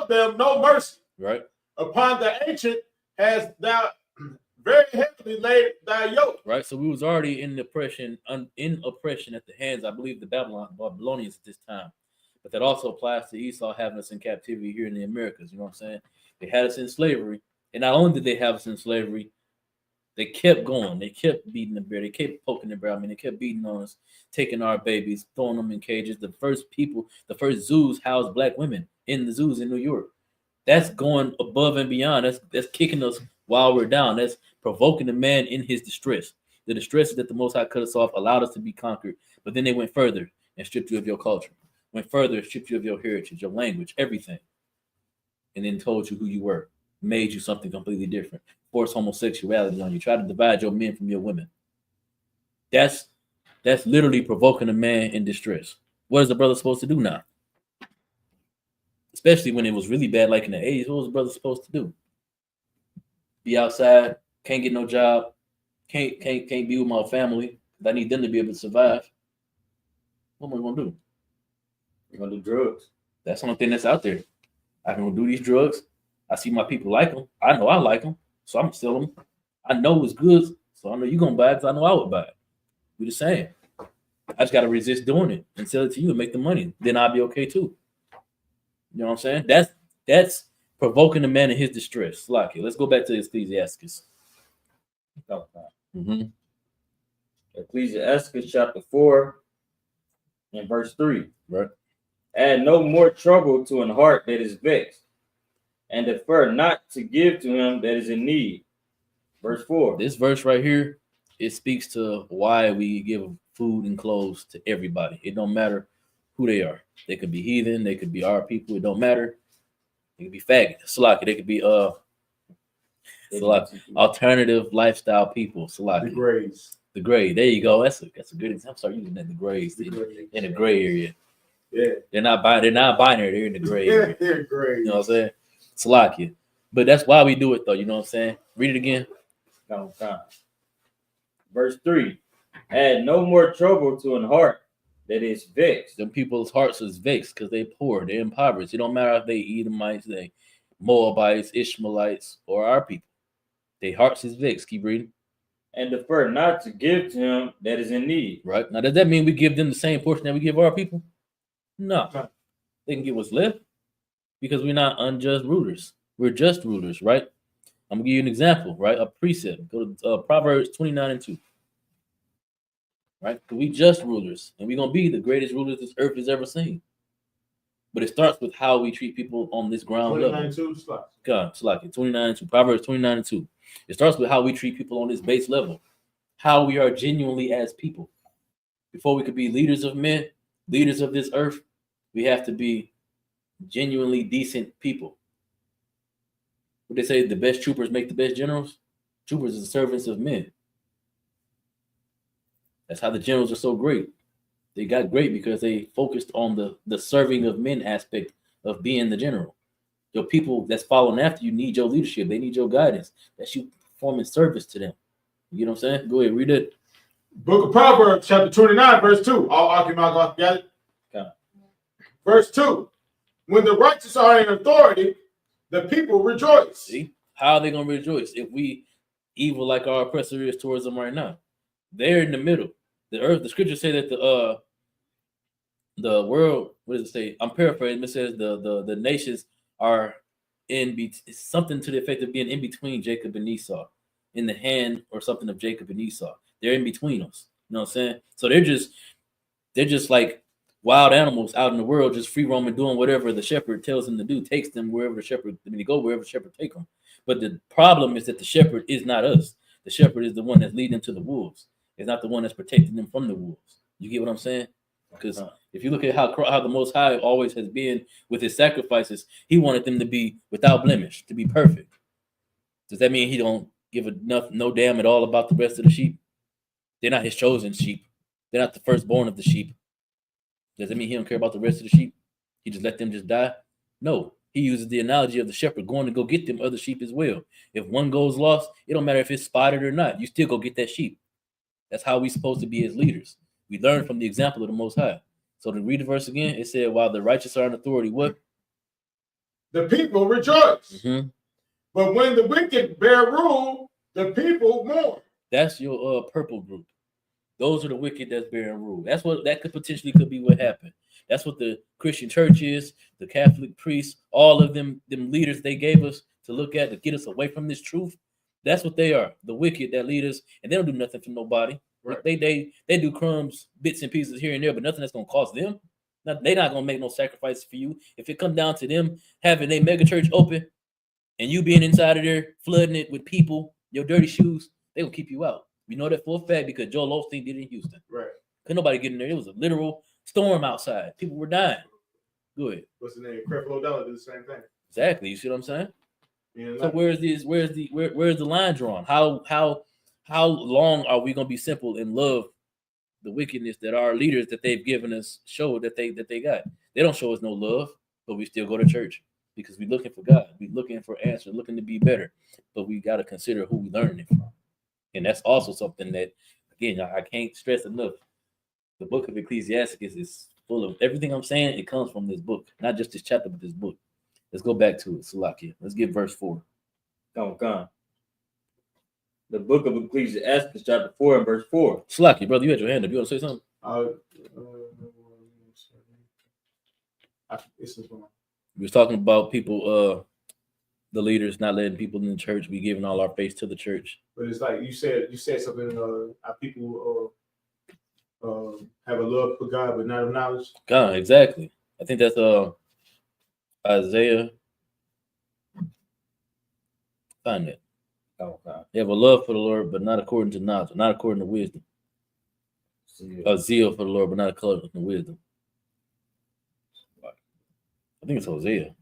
S4: them no mercy.
S1: Right.
S4: Upon the ancient hast thou very heavily laid thy yoke.
S1: Right. So we was already in oppression at the hands, I believe, the Babylonians at this time. But that also applies to Esau having us in captivity here in the Americas. You know what I'm saying? They had us in slavery. And not only did they have us in slavery, they kept going. They kept beating the bear. They kept poking the bear. I mean, they kept beating on us, taking our babies, throwing them in cages. The first zoos housed black women in the zoos in New York. That's going above and beyond. That's kicking us while we're down. That's provoking the man in his distress. The distress that the Most High cut us off allowed us to be conquered. But then they went further and stripped you of your culture. Went further, stripped you of your heritage, your language, everything. And then told you who you were. Made you something completely different. Forced homosexuality on you. Try to divide your men from your women. That's literally provoking a man in distress. What is the brother supposed to do now? Especially when it was really bad, like in the 80s. What was the brother supposed to do? Be outside, can't get no job, can't be with my family. I need them to be able to survive. What am I gonna do?
S2: You're gonna do drugs.
S1: That's the only thing that's out there. I can go do these drugs. I see my people like them. I know I like them, so I'm still them. I know it's good, so I know you're gonna buy it because I know I would buy it. We the same. I just gotta resist doing it and sell it to you and make the money. Then I'll be okay too. You know what I'm saying? That's provoking the man in his distress. Like it. Let's go back to Ecclesiasticus. Mm-hmm.
S2: Ecclesiasticus chapter 4 and verse 3.
S1: Right.
S2: Add no more trouble to an heart that is vexed, and defer not to give to him that is in need. Verse 4.
S1: This verse right here, it speaks to why we give food and clothes to everybody. It don't matter who they are. They could be heathen, they could be our people, it don't matter. They could be faggot, Salaki, they could be alternative lifestyle people. Salaki. The gray. There you go. That's a good example. Start using that. The grays in the gray area.
S4: Yeah.
S1: They're not binary, they're in the gray area.
S4: Yeah, they're gray.
S1: You know what I'm saying? Salakia. But that's why we do it though, you know what I'm saying? Read it again.
S2: Verse 3. Add no more trouble to an heart that is vexed.
S1: Them people's hearts is vexed because they poor, they're impoverished. It don't matter if they Edomites, they Moabites, Ishmaelites, or our people. Their hearts is vexed. Keep reading.
S2: And defer not to give to him that is in need.
S1: Right. Now, does that mean we give them the same portion that we give our people? No. They can get what's left because we're not unjust rulers. We're just rulers, right? I'm going to give you an example, right? A precept. Go to Proverbs 29 and 2. Right? Because we just rulers, and we're going to be the greatest rulers this earth has ever seen. But it starts with how we treat people on this ground level. 29 and 2. Proverbs 29 and 2. It starts with how we treat people on this base level. How we are genuinely as people. Before we could be leaders of men, leaders of this earth, we have to be genuinely decent people. What they say, the best troopers make the best generals. Troopers are the servants of men. That's how the generals are so great. They got great because they focused on the serving of men aspect of being the general. Your people that's following after you need your leadership. They need your guidance. That's you performing service to them. You know what I'm saying? Go ahead, read it.
S4: Book of Proverbs, chapter 29, verse 2. Got it?
S2: Okay.
S4: Verse 2. When the righteous are in authority, the people rejoice.
S1: See? How are they going to rejoice if we evil like our oppressor is towards them right now? They're in the middle. The earth, the scriptures say that the world, what does it say? I'm paraphrasing. It says the nations are something to the effect of being in between Jacob and Esau, in the hand or something of Jacob and Esau. They're in between us. You know what I'm saying? So they're just like wild animals out in the world, just free roaming, doing whatever the shepherd tells them to do, takes them wherever the shepherd, I mean, they go wherever the shepherd take them. But the problem is that the shepherd is not us. The shepherd is the one that's leading them to the wolves. It's not the one that's protecting them from the wolves. You get what I'm saying? Because if you look at how the Most High always has been with his sacrifices, he wanted them to be without blemish, to be perfect. Does that mean he don't give no damn at all about the rest of the sheep? They're not his chosen sheep. They're not the firstborn of the sheep. Does that mean he don't care about the rest of the sheep? He just let them just die? No. He uses the analogy of the shepherd going to go get them other sheep as well. If one goes lost, it don't matter if it's spotted or not. You still go get that sheep. That's how we're supposed to be as leaders. We learn from the example of the Most High. So to read the verse again, it said, while the righteous are in authority, what?
S4: The people rejoice.
S1: Mm-hmm.
S4: But when the wicked bear rule, the people mourn.
S1: That's your purple group. Those are the wicked that's bearing rule. That's what that could be what happened. That's what the Christian church is, the Catholic priests, all of them leaders they gave us to look at to get us away from this truth. That's what they are, the wicked that lead us, and they don't do nothing for nobody. Right. They do crumbs, bits and pieces here and there, but nothing that's gonna cost them. They're not gonna make no sacrifices for you. If it comes down to them having a mega church open and you being inside of there, flooding it with people, your dirty shoes, they gonna keep you out. We know that for a fact because Joel Osteen did it in Houston.
S4: Right.
S1: Couldn't nobody get in there. It was a literal storm outside. People were dying. Go ahead.
S4: What's the name? Creflo Dollar did the same thing.
S1: Exactly. You see what I'm saying?
S4: Yeah,
S1: so where's the line drawn? How long are we gonna be simple and love the wickedness that our leaders that they've given us show that they got? They don't show us no love, but we still go to church because we're looking for God. We're looking for answers, looking to be better. But we got to consider who we learning it from. And that's also something that, again, I can't stress enough. The book of Ecclesiasticus is full of everything I'm saying. It comes from this book, not just this chapter, but this book. Let's go back to it. Salakia. Let's get verse 4.
S2: Come. The book of Ecclesiasticus, chapter 4 and verse 4.
S1: Salakia, brother, you had your hand up. You want to say something? We was talking about people, the leaders not letting people in the church. We giving all our face to the church.
S4: But it's like you said something. Our people have a love for God, but not of knowledge.
S1: God, exactly. I think that's Isaiah. Find it.
S2: Oh, God.
S1: They have a love for the Lord, but not according to knowledge, not according to wisdom. A zeal for the Lord, but not according to wisdom. I think it's Hosea.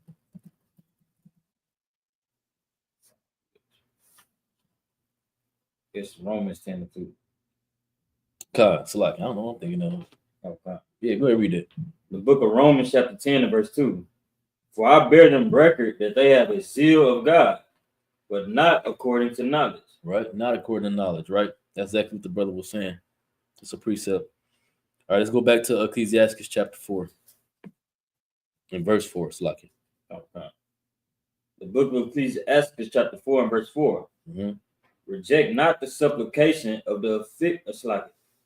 S2: It's Romans 10:2.
S1: God, it's like I don't know. I'm thinking of.
S2: Okay.
S1: Yeah, go ahead and read it.
S2: The book of Romans, chapter 10 and verse 2. For I bear them record that they have a zeal of God, but not according to knowledge.
S1: Right, not according to knowledge. Right, that's exactly what the brother was saying. It's a precept. All right, let's go back to Ecclesiasticus chapter 4 and verse 4. Slaki.
S2: Okay. The book of Ecclesiasticus chapter 4 and verse 4.
S1: Mm-hmm.
S2: Reject not the supplication of the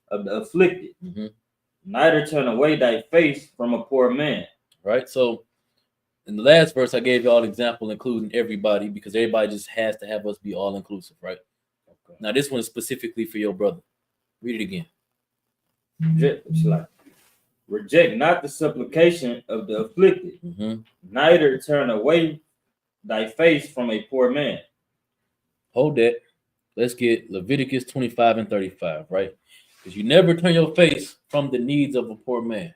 S2: afflicted,
S1: mm-hmm.
S2: neither turn away thy face from a poor man.
S1: Right. So in the last verse, I gave you all example, including everybody, because everybody just has to have us be all inclusive, right? Okay. Now this one is specifically for your brother. Read it again.
S2: Reject not the supplication of the afflicted,
S1: mm-hmm.
S2: neither turn away thy face from a poor man.
S1: Hold that. Let's get Leviticus 25 and 35, right? Because you never turn your face from the needs of a poor man.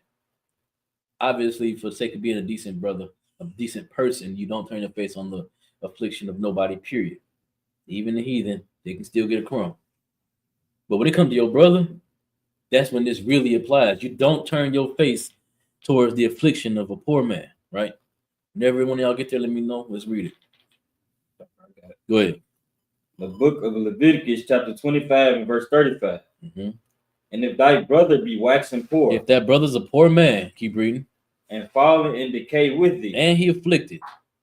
S1: Obviously, for the sake of being a decent brother, a decent person, you don't turn your face on the affliction of nobody, period. Even the heathen, they can still get a crumb. But when it comes to your brother, that's when this really applies. You don't turn your face towards the affliction of a poor man, right? Whenever one of y'all get there, let me know. Let's read it. Go ahead.
S2: The book of Leviticus, chapter 25 and verse 35.
S1: Mm-hmm.
S2: And if thy brother be waxing poor,
S1: if that brother's a poor man, keep reading,
S2: and falling in decay with thee,
S1: and he afflicted,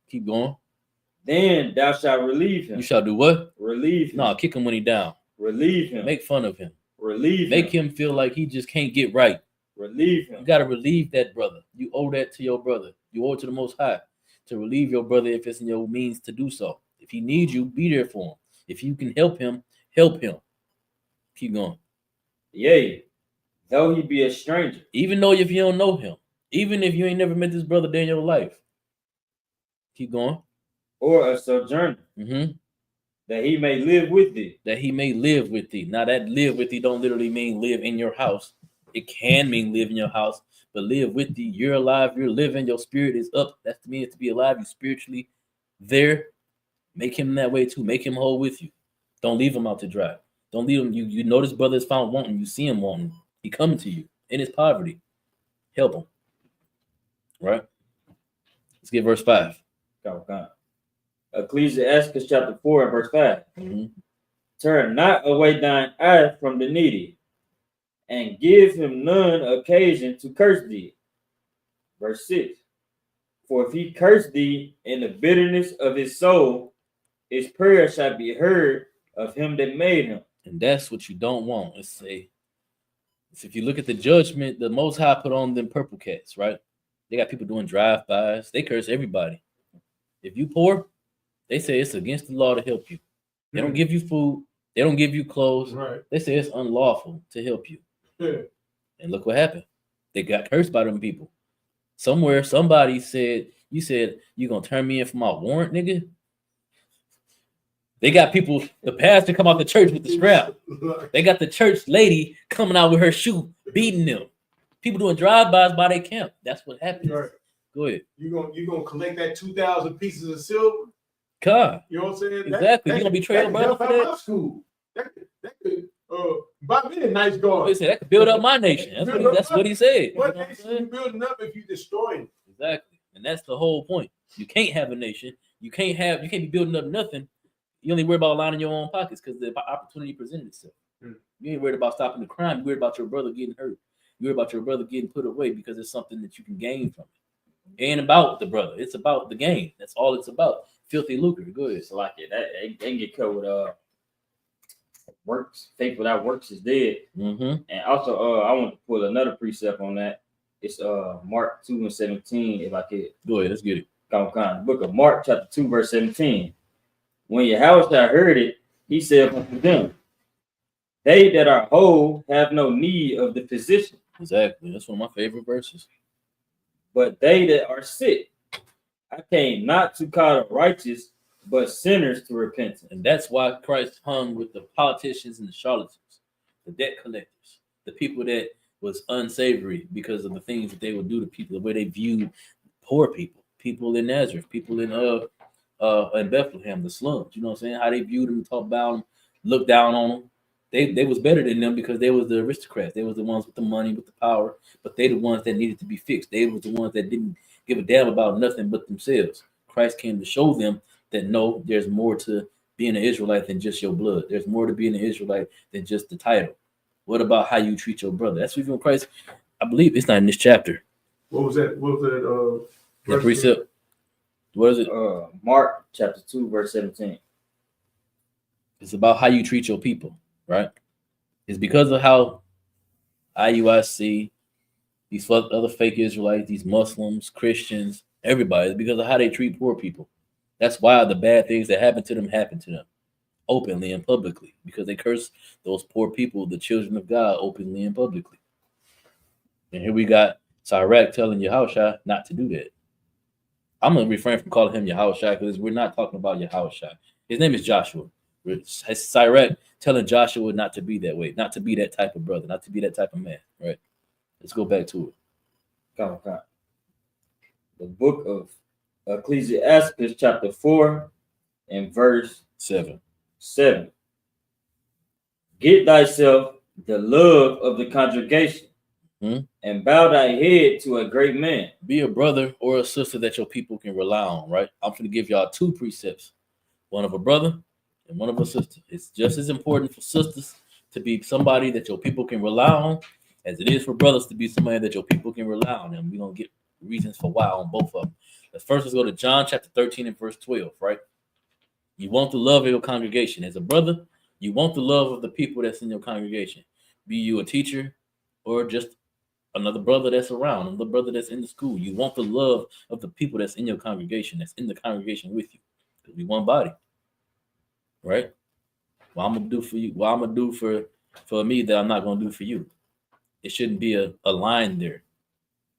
S1: keep going,
S2: then thou shalt relieve him.
S1: You shall do what?
S2: Relieve him.
S1: No, kick him when he down.
S2: Relieve him.
S1: Make fun of him.
S2: Relieve
S1: Make
S2: him.
S1: him feel like he just can't get right.
S2: Relieve
S1: You
S2: him.
S1: got to relieve that brother. You owe that to your brother. You owe it to the Most High to relieve your brother if it's in your means to do so. If he needs you, be there for him. If you can help him, help him. Keep going.
S2: Yea, though he be a stranger,
S1: Even though if you don't know him, even if you ain't never met this brother day in your life. Keep going.
S2: or a sojourner,
S1: Mm-hmm.
S2: that he may live with thee.
S1: That he may live with thee. Now that live with thee don't literally mean live in your house. It can mean live in your house, but live with thee. You're alive, you're living, your spirit is up. That means to be alive. You spiritually there. Make him that way too. Make him whole with you. Don't leave him out to dry. Don't leave him. You know this brother is found wanting. You see him wanting. He coming to you in his poverty. Help him. Right? Let's get verse 5.
S2: Come on. Ecclesiasticus chapter 4 and verse 5.
S1: Mm-hmm.
S2: Turn not away thine eye from the needy, and give him none occasion to curse thee. Verse 6. For if he curse thee in the bitterness of his soul, his prayer shall be heard of him that made him.
S1: And that's what you don't want. Let's say, if you look at the judgment, the Most High put on them purple cats, right? They got people doing drive-bys. They curse everybody. If you poor, they say it's against the law to help you. They don't give you food. They don't give you clothes.
S4: Right.
S1: They say it's unlawful to help you.
S4: Yeah.
S1: And look what happened. They got cursed by them people. Somewhere, somebody said, you said, you going to turn me in for my warrant, nigga? They got people, the pastor come out the church with the strap. They got the church lady coming out with her shoe, beating them. People doing drive-bys by their camp. That's what happens.
S4: Right.
S1: Go ahead.
S4: You gonna collect that 2,000 pieces of silver?
S1: God.
S4: You know what I'm saying?
S1: Exactly. You gonna betray your brother for
S4: that?
S1: that?
S4: My school. That could buy me a nice
S1: He
S4: guard.
S1: said, that could build up my nation. That's what he said.
S4: What
S1: You know what I'm
S4: nation
S1: saying?
S4: you building up if you destroying?
S1: Exactly. And that's the whole point. You can't have a nation. You can't be building up nothing. You only worry about lining your own pockets because the opportunity presented itself. You ain't worried about stopping the crime. You worried about your brother getting hurt. You worried about your brother getting put away because it's something that you can gain from it. It ain't about the brother. It's about the gain. That's all it's about. Filthy lucre. Go ahead.
S2: It's like it. They can get cut with works. Faith without works is dead.
S1: Mm-hmm.
S2: And also, I want to pull another precept on that. It's Mark 2 and 17. If I could.
S1: Go ahead. Let's get it.
S2: The book of Mark, chapter 2, verse 17. When Yahushua heard it, he said unto them, they that are whole have no need of the physician,
S1: Exactly. That's one of my favorite verses.
S2: but they that are sick. I came not to call the righteous, but sinners to repentance.
S1: And that's why Christ hung with the politicians and the charlatans, the debt collectors, the people that was unsavory because of the things that they would do to people, the way they viewed poor people, people in Nazareth, people in Bethlehem, the slums. You know what I'm saying? How they viewed them, talked about them, looked down on them. They was better than them because they was the aristocrats. They was the ones with the money, with the power, but they the ones that needed to be fixed. They was the ones that didn't give a damn about nothing but themselves. Christ came to show them that no, there's more to being an Israelite than just your blood. There's more to being an Israelite than just the title. What about how you treat your brother? That's what Christ, I believe it's not in this chapter.
S4: What was that?
S1: The precept. What is it?
S2: Mark chapter 2, verse 17.
S1: It's about how you treat your people, right? It's because of how IUIC, these other fake Israelites, these Muslims, Christians, everybody, it's because of how they treat poor people. That's why the bad things that happen to them openly and publicly, because they curse those poor people, the children of God, openly and publicly. And here we got Sirach telling Yahushua not to do that. I'm going to refrain from calling him Yahushua because we're not talking about Yahushua. His name is Joshua. Sirach telling Joshua not to be that way, not to be that type of brother, not to be that type of man. Right? Let's go back to it.
S2: Come. The book of Ecclesiasticus chapter 4 and verse
S1: 7.
S2: Get thyself the love of the congregation, and bow thy head to a great man.
S1: Be a brother or a sister that your people can rely on, right? I'm going to give y'all two precepts. One of a brother and one of a sister. It's just as important for sisters to be somebody that your people can rely on as it is for brothers to be somebody that your people can rely on. And we're going to get reasons for why on both of them. Let's first go to John chapter 13 and verse 12, right? You want the love of your congregation. As a brother, you want the love of the people that's in your congregation. Be you a teacher or just another brother that's around, another brother that's in the school. You want the love of the people that's in your congregation, that's in the congregation with you. Because we one body, right? What I'm gonna do for you, what I'm gonna do for me that I'm not gonna do for you. It shouldn't be a line there.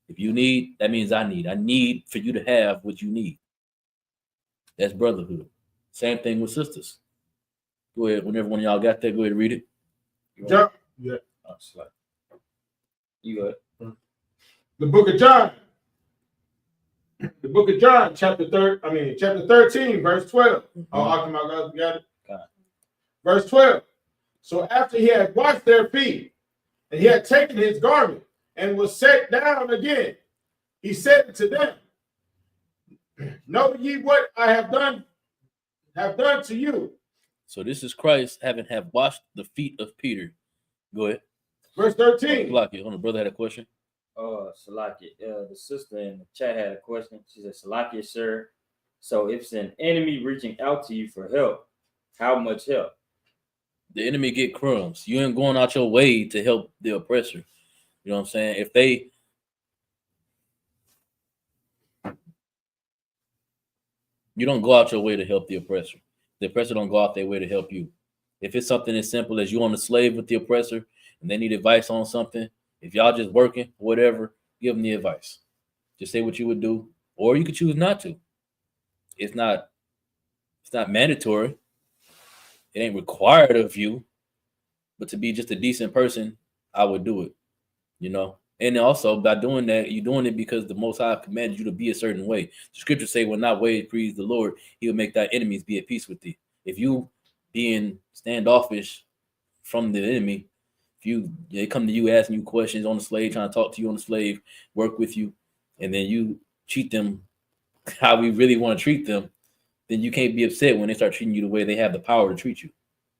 S1: If you need, that means I need. I need for you to have what you need. That's brotherhood. Same thing with sisters. Go ahead. Whenever one of y'all got that, go ahead and read it.
S4: John, yeah.
S2: Oh, Salaki. You go ahead.
S4: The book of John. The book of John, chapter 13, verse 12. Oh, Akim, got it?
S2: Got it.
S4: Verse 12. So after he had washed their feet, and he had taken his garment and was set down again, he said to them, know ye what I have done to you.
S1: So this is Christ having washed the feet of Peter. Go ahead.
S4: Verse 13.
S1: Salaki, hold on, brother had a question.
S2: Salaki, the sister in the chat had a question. She said, Salaki, sir. So if it's an enemy reaching out to you for help, how much help?
S1: The enemy get crumbs. You ain't going out your way to help the oppressor. You know what I'm saying? If you don't go out your way to help the oppressor don't go out their way to help you. If it's something as simple as you on a slave with the oppressor and they need advice on something, if y'all just working, whatever, give them the advice. Just say what you would do, or you could choose not to. It's not mandatory. It ain't required of you, but to be just a decent person, I would do it, you know. And also by doing that, you're doing it because the Most High commanded you to be a certain way. The scriptures say, "When not ways please the Lord, He will make thy enemies be at peace with thee." If you being standoffish from the enemy, if they come to you asking you questions on the slave, trying to talk to you on the slave, work with you, and then you treat them how we really want to treat them, then you can't be upset when they start treating you the way they have the power to treat you.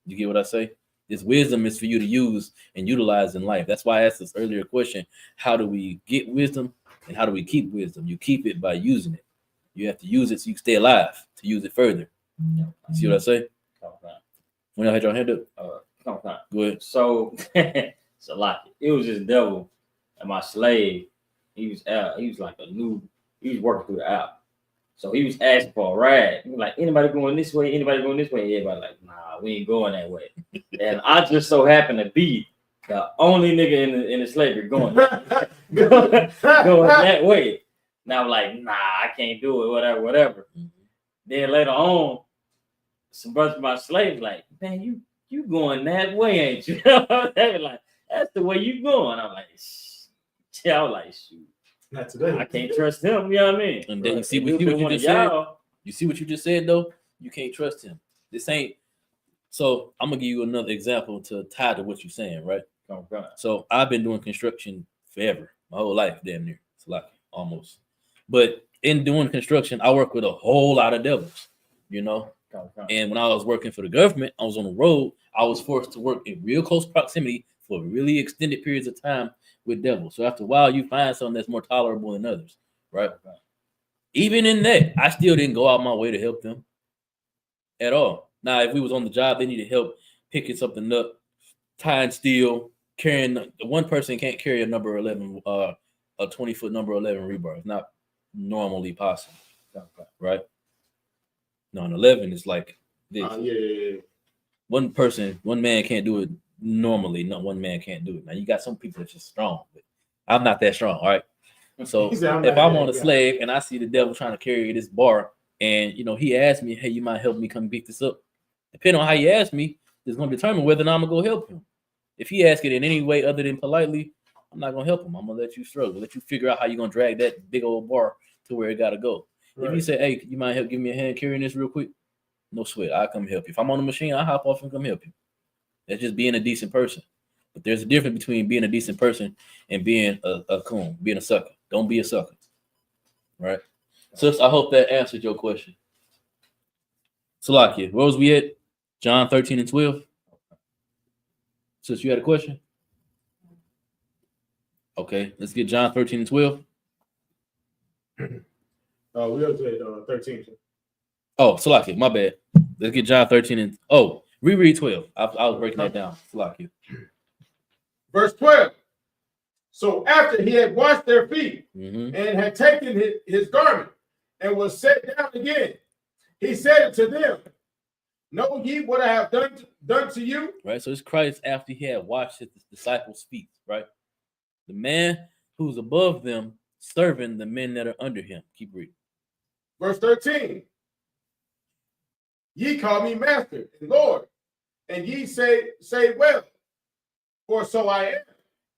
S1: You get what I say? This wisdom is for you to use and utilize in life. That's why I asked this earlier question: how do we get wisdom and how do we keep wisdom? You keep it by using it. You have to use it so you can stay alive to use it further. You see what I say? When I had your hand up, go ahead.
S2: So, Salaki, it was this devil and my slave. He was like he was working through the app. So he was asking for a ride. He was like, anybody going this way? Anybody going this way? Everybody like, nah, we ain't going that way. And I just so happened to be the only nigga in the slavery going that way. Now I'm like, nah, I can't do it, whatever. Mm-hmm. Then later on, some brothers of my slaves like, man, you going that way, ain't you? They were like, that's the way you going. I'm like, shit. I was like, shoot.
S4: Not today.
S2: I can't trust him. You know what I mean?
S1: And then you see what you just said. You see what you just said though. You can't trust him. This ain't. So I'm gonna give you another example to tie to what you're saying, right? So I've been doing construction forever, my whole life, damn near. It's like almost. But in doing construction, I work with a whole lot of devils, you know. And when I was working for the government, I was on the road. I was forced to work in real close proximity for really extended periods of time with devils. So after a while, you find something that's more tolerable than others, right? Even in that, I still didn't go out my way to help them at all. Now, if we was on the job, they needed help picking something up, tying steel, carrying. One person can't carry a number 11, a 20-foot number 11 rebar. It's not normally possible, right? No, an 11 is like this.
S4: Yeah.
S1: One man can't do it normally. No, one man can't do it. Now you got some people that's just strong, but I'm not that strong. All right. So if I'm on a slave and I see the devil trying to carry this bar, and he asked me, "Hey, you might help me come pick this up." Depending on how he asked me, it's going to determine whether or not I'm gonna go help him. If he asks it in any way other than politely, I'm not gonna help him. I'm gonna let you struggle, let you figure out how you're gonna drag that big old bar to where it gotta go. Right. If you say, "Hey, you might give me a hand carrying this real quick," no sweat, I'll come help you. If I'm on the machine, I'll hop off and come help you. That's just being a decent person. But there's a difference between being a decent person and being a coon, being a sucker. Don't be a sucker. Right? Sis, I hope that answered your question. Salakia, where was we at? John 13 and 12. Sis, you had a question? Okay, let's get John 13 and 12.
S4: We have to 13.
S1: Oh, Salakia, my bad. Let's get John 13 and reread 12. I was breaking that down. Salakia.
S4: Verse 12. So after he had washed their feet
S1: Mm-hmm.
S4: and had taken his garment and was set down again, he said to them, know ye what I have done to you?
S1: Right. So it's Christ after he had washed his disciples' feet. Right. The man who's above them serving the men that are under him. Keep reading.
S4: Verse 13. Ye call me master and Lord, and ye say well, for so I am.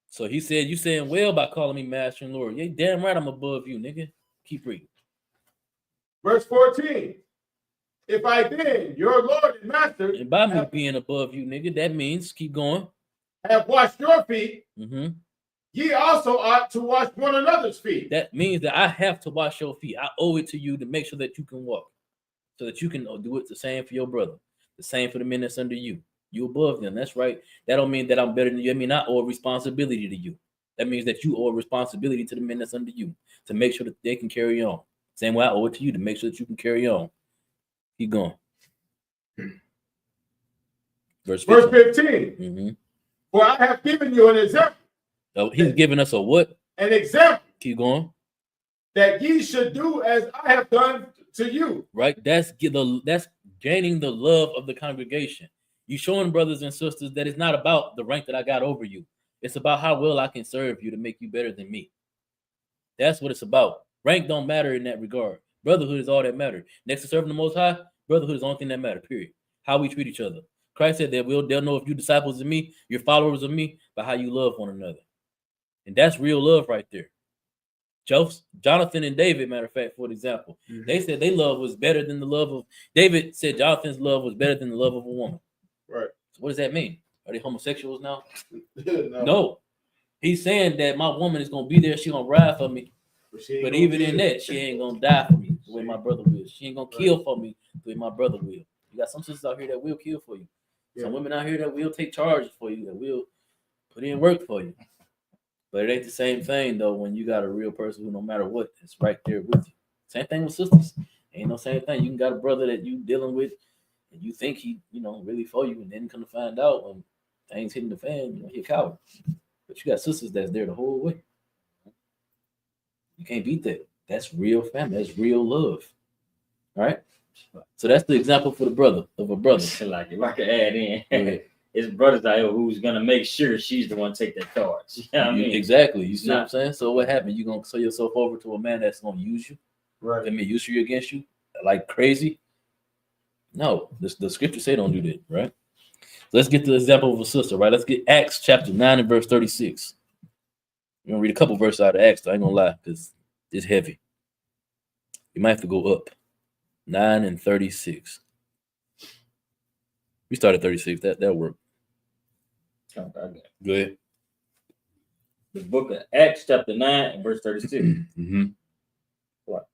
S1: So he said, you saying well by calling me master and Lord. Yeah, damn right I'm above you, nigga. Keep reading.
S4: Verse 14. If I then, your Lord and master,
S1: And by me being above you, nigga, that means, keep going,
S4: have washed your feet,
S1: mm-hmm,
S4: ye also ought to wash one another's feet.
S1: that means that I have to wash your feet. I owe it to you to make sure that you can walk, so that you can do it the same for your brother, the same for the men that's under you. You above them. That's right. That don't mean that I'm better than you. I mean, I owe a responsibility to you. That means that you owe a responsibility to the men that's under you to make sure that they can carry on. Same way I owe it to you to make sure that you can carry on. Keep going. Verse 15. Mm-hmm.
S4: For I have given you an example.
S1: So he's giving us a what?
S4: An example.
S1: Keep going.
S4: That ye should do as I have done to you.
S1: Right? That's gaining the love of the congregation. You showing brothers and sisters that it's not about the rank that I got over you. It's about how well I can serve you to make you better than me. That's what it's about. Rank don't matter in that regard. Brotherhood is all that matters. Next to serving the Most High, brotherhood is the only thing that matters, period. How we treat each other. Christ said that they'll know if you're disciples of me, you're followers of me, by how you love one another. And that's real love right there. Jonathan and David, matter of fact, for example, they said their love was better than the love of David. Said Jonathan's love was better than the love of a woman.
S4: Right.
S1: So what does that mean? Are they homosexuals now?
S4: No.
S1: No. He's saying that my woman is gonna be there. She's gonna ride for me. But even in that, she ain't gonna die for me the way my brother will. She ain't gonna kill for me the way my brother will. You got some sisters out here that will kill for you.
S4: Yeah.
S1: Some women out here that will take charge for you, that will put in work for you. But it ain't the same thing though when you got a real person who, no matter what, is right there with you. Same thing with sisters. Ain't no same thing. You can got a brother that you dealing with, and you think he, really for you, and then come to find out when things hitting the fan, he a coward. But you got sisters that's there the whole way. You can't beat that. That's real family. That's real love. All right. So that's the example for the brother of a brother.
S2: Like if I could add in, his brothers out here who's gonna make sure she's the one to take that charge. You know what I mean?
S1: Exactly. You see what I'm saying? So what happened? You gonna sell yourself over to a man that's gonna use you?
S4: Right.
S1: I mean, use you against you like crazy? No, the scripture say don't do that, right? So let's get the example of a sister, right? Let's get Acts chapter 9 and verse 36. We're gonna read a couple verses out of Acts. I ain't gonna lie, because it's heavy. You might have to go up. 9 and 36. We started 36. That'll work.
S2: Okay.
S1: Go ahead.
S2: The book of Acts, chapter 9 and verse 36.
S1: Mm-hmm.
S2: What?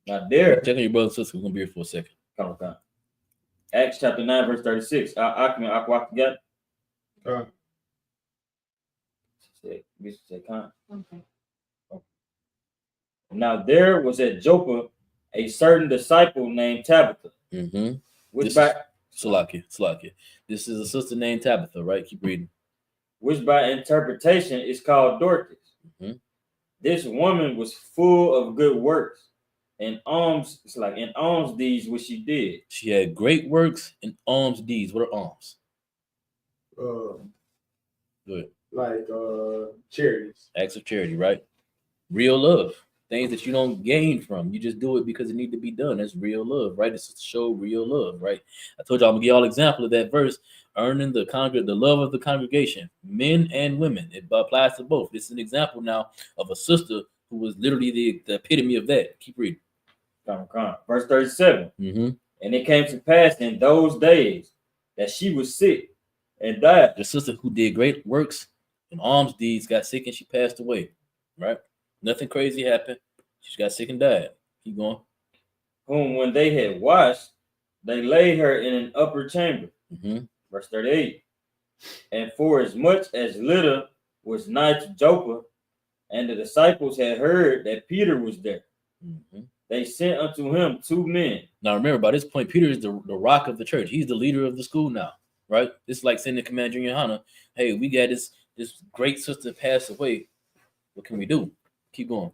S2: Now there.
S1: Check on your brother and sister. We're gonna be here for a second.
S2: Come. Acts chapter 9, verse 36. I together.
S3: Okay.
S2: Now there was at Joppa a certain disciple named Tabitha,
S1: Mm-hmm.
S2: which by
S1: Salakia. This is a sister named Tabitha, right? Keep reading.
S2: Which by interpretation is called Dorcas.
S1: Mm-hmm.
S2: This woman was full of good works and alms. It's like in alms deeds which she did.
S1: She had great works and alms deeds. What are alms? Good.
S4: Like charities.
S1: Acts of charity, right? Real love. Things that you don't gain from. You just do it because it need to be done. That's real love, right? It's to show real love, right? I told you I'm gonna give y'all an example of that verse, earning the love of the congregation, men and women. It applies to both. This is an example now of a sister who was literally the epitome of that. Keep reading.
S2: Verse 37.
S1: Mm-hmm.
S2: And it came to pass in those days that she was sick and died.
S1: The sister who did great works and alms deeds got sick and she passed away, right? Nothing crazy happened. She got sick and died. Keep going.
S2: Whom when they had washed, they laid her in an upper chamber.
S1: Mm-hmm.
S2: Verse 38. And for as much as Lydda was nigh to Joppa, and the disciples had heard that Peter was there,
S1: mm-hmm.
S2: they sent unto him 2 men.
S1: Now remember, by this point, Peter is the rock of the church. He's the leader of the school now, right? It's like sending Commander Johanna, hey, we got this this great sister passed away. What can we do? Keep going.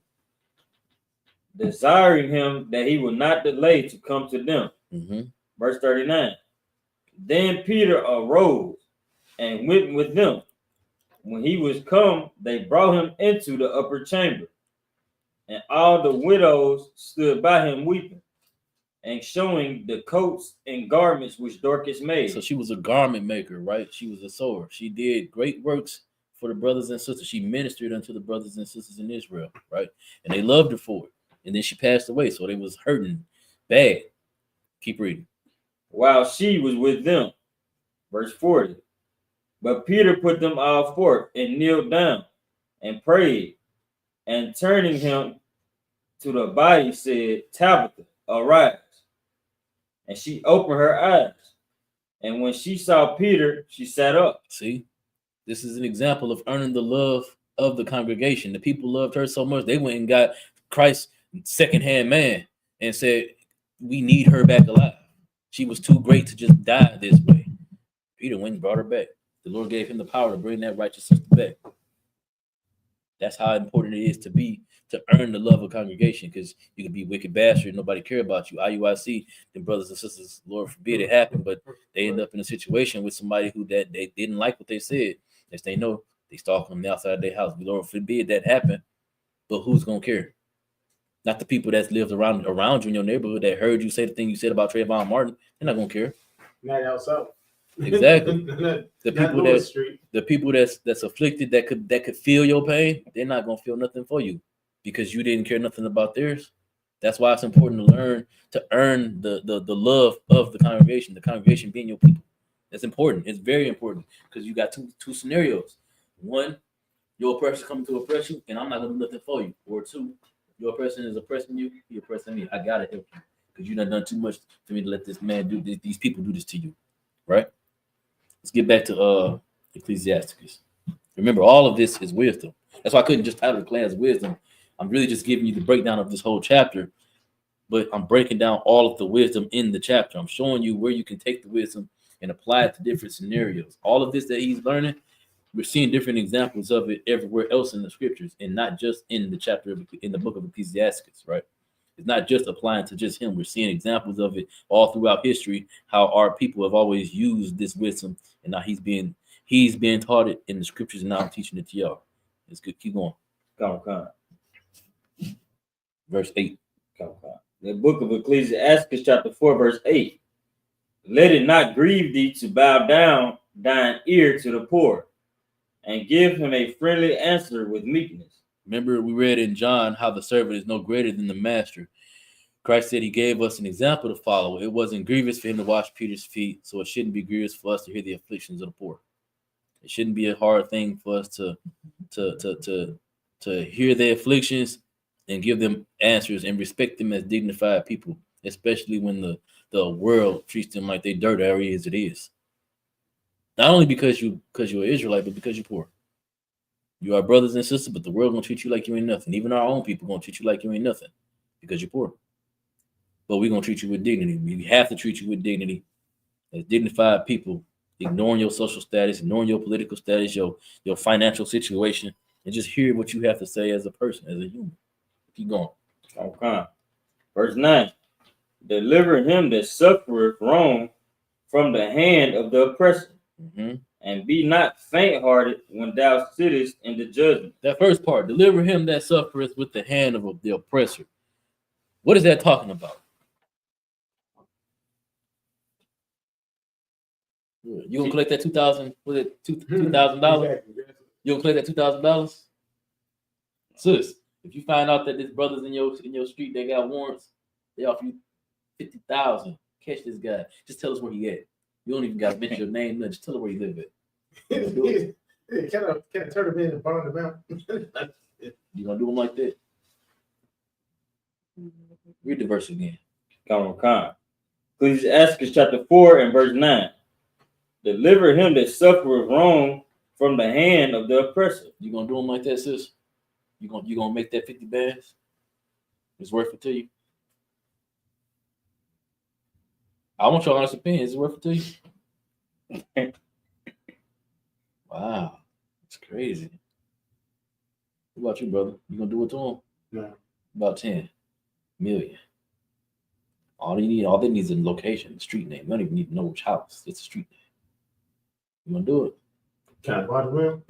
S2: Desiring him that he would not delay to come to them.
S1: Mm-hmm.
S2: Verse 39. Then Peter arose and went with them. When he was come, they brought him into the upper chamber, and all the widows stood by him weeping, and showing the coats and garments which Dorcas made.
S1: So she was a garment maker, right? She was a sewer. She did great works for the brothers and sisters. She ministered unto the brothers and sisters in Israel, right? And they loved her for it. And then she passed away, so they was hurting bad. Keep reading.
S2: While she was with them. Verse 40. But Peter put them all forth and kneeled down and prayed, and turning him to the body said, Tabitha, arise. And she opened her eyes. And when she saw Peter, she sat up.
S1: See, this is an example of earning the love of the congregation. The people loved her so much, they went and got Christ's secondhand man and said, we need her back alive. She was too great to just die this way. Peter went and brought her back. The Lord gave him the power to bring that righteous sister back. That's how important it is to earn the love of congregation, because you can be wicked bastard, nobody care about you. IUIC, the brothers and sisters, Lord forbid it happen, but they end up in a situation with somebody who that they didn't like what they said. As they know, they stalk them outside their house. Lord forbid that happen, but who's gonna care? Not the people that lived around you in your neighborhood that heard you say the thing you said about Trayvon Martin. They're not gonna care.
S4: Not outside.
S1: Exactly.
S4: Not
S1: The people that's afflicted that could feel your pain, they're not gonna feel nothing for you because you didn't care nothing about theirs. That's why it's important to learn to earn the love of the congregation being your people. That's important. It's very important because you got two scenarios. One, your oppressor coming to oppress you, and I'm not gonna do nothing for you. Or two, your oppressor is oppressing you, he oppressing me. I gotta help you because you done too much for me to let this man do this, these people do this to you, right? Let's get back to Ecclesiasticus. Remember, all of this is wisdom. That's why I couldn't just title the class wisdom. I'm really just giving you the breakdown of this whole chapter, but I'm breaking down all of the wisdom in the chapter. I'm showing you where you can take the wisdom and apply it to different scenarios. All of this that he's learning, we're seeing different examples of it everywhere else in the scriptures, and not just in the chapter in the book of Ecclesiasticus, right? It's not just applying to just him. We're seeing examples of it all throughout history, how our people have always used this wisdom, and now he's being taught it in the scriptures, and now I'm teaching it to y'all. It's good. Keep going.
S2: Come.
S1: Verse 8.
S2: Come. The book of Ecclesiasticus, chapter 4, verse 8. Let it not grieve thee to bow down thine ear to the poor, and give him a friendly answer with meekness.
S1: Remember, we read in John how the servant is no greater than the master. Christ said he gave us an example to follow. It wasn't grievous for him to wash Peter's feet, so it shouldn't be grievous for us to hear the afflictions of the poor. It shouldn't be a hard thing for us to hear their afflictions and give them answers and respect them as dignified people, especially when the world treats them like they dirt area as it is. Not only because you're an Israelite, but because you're poor. You are brothers and sisters, but the world gonna treat you like you ain't nothing. Even our own people gonna treat you like you ain't nothing because you're poor. But we're gonna treat you with dignity. We have to treat you with dignity as dignified people, ignoring your social status, ignoring your political status, your financial situation, and just hear what you have to say as a person, as a human. Keep going.
S2: Okay. Verse 9. Deliver him that suffereth wrong from the hand of the oppressor.
S1: Mm-hmm.
S2: And be not faint-hearted when thou sittest in the judgment.
S1: That first part, deliver him that suffereth with the hand of the oppressor. What is that talking about? You gonna collect that $2,000? Was it $2,000? You gonna collect that $2,000? Sis, if you find out that there's brothers in your street that got warrants, they offer you $50,000. Catch this guy. Just tell us where he at. You don't even got to mention your name. No, just tell us where he live at.
S4: Can I turn him in and bond him out?
S1: You gonna do him like that? Read the verse again.
S2: Come. Ecclesiasticus chapter 4 and verse 9. Deliver him that suffereth wrong from the hand of the oppressor.
S1: You gonna do him like that, sis? You gonna make that 50 bands? It's worth it to you. I want your honest opinion. Is it worth it to you? Wow. It's crazy. What about you, brother? You gonna do it to him?
S4: No.
S1: About 10 million. All they need is a location, street name. You don't even need to know which house. It's a street name. You gonna do it?
S4: Can I buy the rim?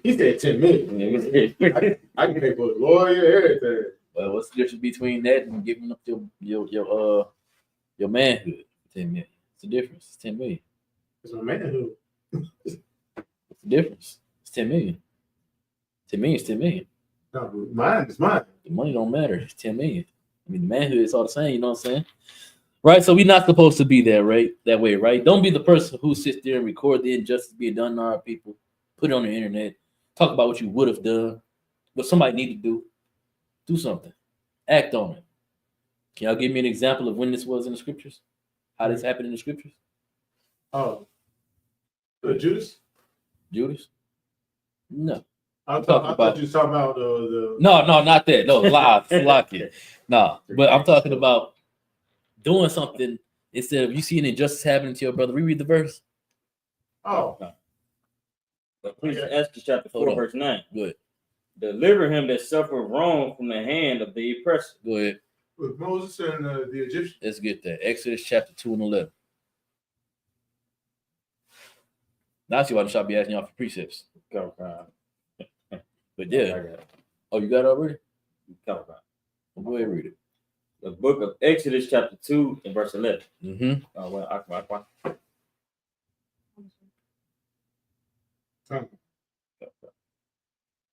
S4: He said 10 million. I can pay for the lawyer, everything.
S1: Well, what's the difference between that and giving up your manhood? 10 million. It's the difference. It's 10 million.
S4: It's my manhood.
S1: What's the difference? It's 10 million. 10 million is 10 million.
S4: No, mine is mine.
S1: The money don't matter. It's 10 million. I mean, the manhood is all the same. You know what I'm saying? Right. So we're not supposed to be that way, right? Don't be the person who sits there and record the injustice being done to our people, put it on the internet, talk about what you would have done, what somebody need to do. Do something. Act on it. Can y'all give me an example of when this was in the scriptures? How this happened in the scriptures?
S4: Oh. Judas?
S1: Judas? No.
S4: I thought you was talking about the.
S1: No, not that. No, lock it. No, but I'm talking about doing something instead of you see an injustice happening to your brother. Reread the verse.
S4: Oh.
S2: Ecclesiasticus chapter 4, verse 9.
S1: Good.
S2: Deliver him that suffered wrong from the hand of the oppressor.
S1: Go ahead.
S4: With Moses and the Egyptians.
S1: Let's get that. Exodus chapter 2 and 11. Now I see why I should be asking y'all for precepts. But yeah. Oh, you got it already? Well, go ahead and read it.
S2: The book of Exodus chapter 2 and verse 11.
S1: Mm-hmm.
S2: Oh, well,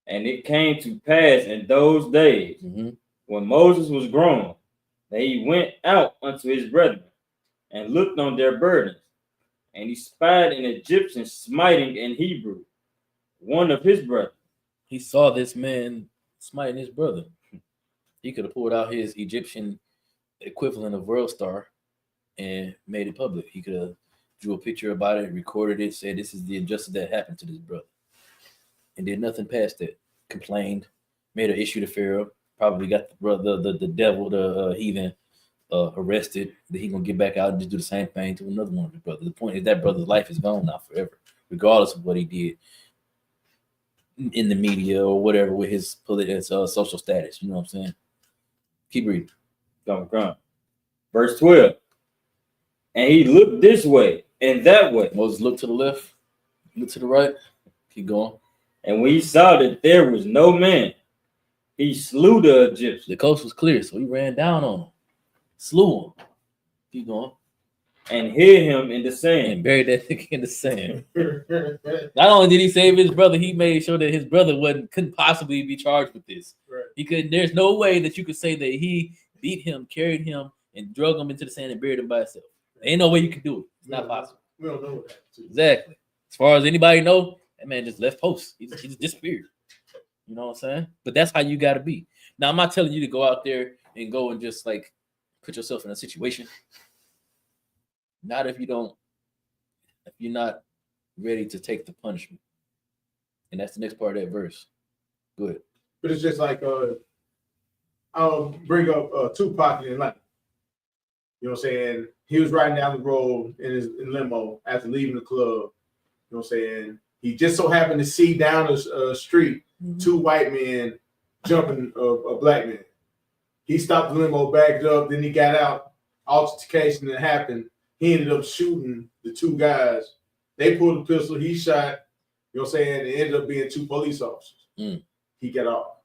S2: And it came to pass in those days, when Moses was grown, that he went out unto his brethren and looked on their burdens. And he spied an Egyptian smiting an Hebrew, one of his brethren.
S1: He saw this man smiting his brother. He could have pulled out his Egyptian equivalent of World Star and made it public. He could have drew a picture about it, recorded it, said this is the injustice that happened to this brother, and did nothing past that. Complained, made an issue to Pharaoh, probably got the brother, the devil, the heathen arrested. That he gonna get back out and just do the same thing to another one of his brothers. The point is that brother's life is gone now forever, regardless of what he did in the media or whatever with his political social status. You know what I'm saying? Keep reading.
S2: Come. Verse 12. And he looked this way and that way.
S1: Moses looked to the left, looked to the right. Keep going.
S2: And when he saw that there was no man, he slew the Egyptian.
S1: The coast was clear, so he ran down on him, slew him. Keep going.
S2: And hid him in the sand.
S1: And buried that thing in the sand. Not only did he save his brother, he made sure that his brother couldn't possibly be charged with this.
S4: Right.
S1: He couldn't. There's no way that you could say that he beat him, carried him, and drug him into the sand and buried him by himself. There ain't no way you can do it. It's not possible.
S4: We don't know that.
S1: Exactly. As far as anybody know, that man just left post. He just disappeared. You know what I'm saying? But that's how you got to be. Now, I'm not telling you to go out there and go and just like put yourself in a situation. Not if you're not ready to take the punishment. And that's the next part of that verse. Good.
S4: But it's just like I'll bring up Tupac in Atlanta. You know what I'm saying? He was riding down the road in limo after leaving the club. You know what I'm saying? He just so happened to see down the street two white men jumping a black man. He stopped the limo, backed up, then he got out. Altercation that happened. He ended up shooting the two guys. They pulled the pistol. He shot. You know what I'm saying? It ended up being two police officers. He got off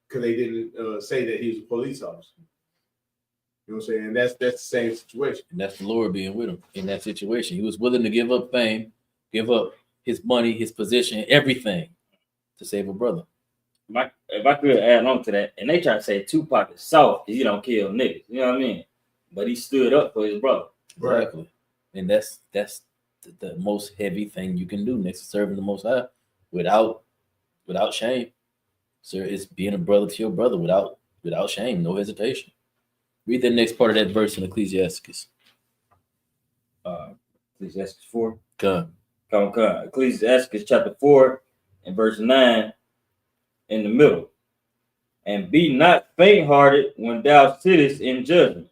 S4: because they didn't say that he was a police officer. You know what I'm saying? That's the same situation.
S1: And that's the Lord being with him in that situation. He was willing to give up fame, give up his money, his position, everything to save a brother.
S2: If I could add on to that, and they try to say Tupac is soft because you don't kill niggas. You know what I mean? But he stood up for his brother.
S1: Exactly. Right. And that's the most heavy thing you can do next to serving the Most High without shame. Sir, it's being a brother to your brother without shame, no hesitation. Read the next part of that verse in Ecclesiasticus.
S2: Ecclesiasticus 4.
S1: Come.
S2: Ecclesiasticus chapter 4 and verse 9 in the middle. And be not faint-hearted when thou sittest in judgment.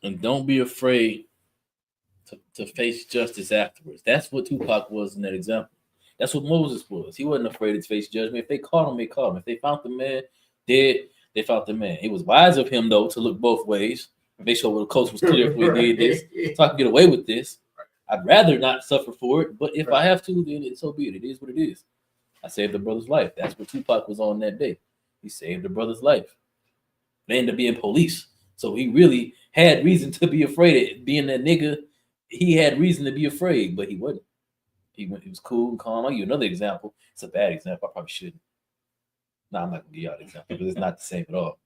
S1: And don't be afraid to face justice afterwards. That's what Tupac was in that example. That's what Moses was. He wasn't afraid to face judgment. If they caught him, they caught him. If they found the man dead, they found the man. It was wise of him, though, to look both ways, make sure the coast was clear if we did this, so I can get away with this. I'd rather not suffer for it, but if I have to, then so be it. It is what it is. I saved the brother's life. That's what Tupac was on that day. He saved the brother's life. They ended up being police. So he really had reason to be afraid of being that nigga. He had reason to be afraid, but he wasn't. He was cool and calm. I'll give you another example. It's a bad example. I probably shouldn't. No, I'm not gonna give y'all an example because it's not the same at all.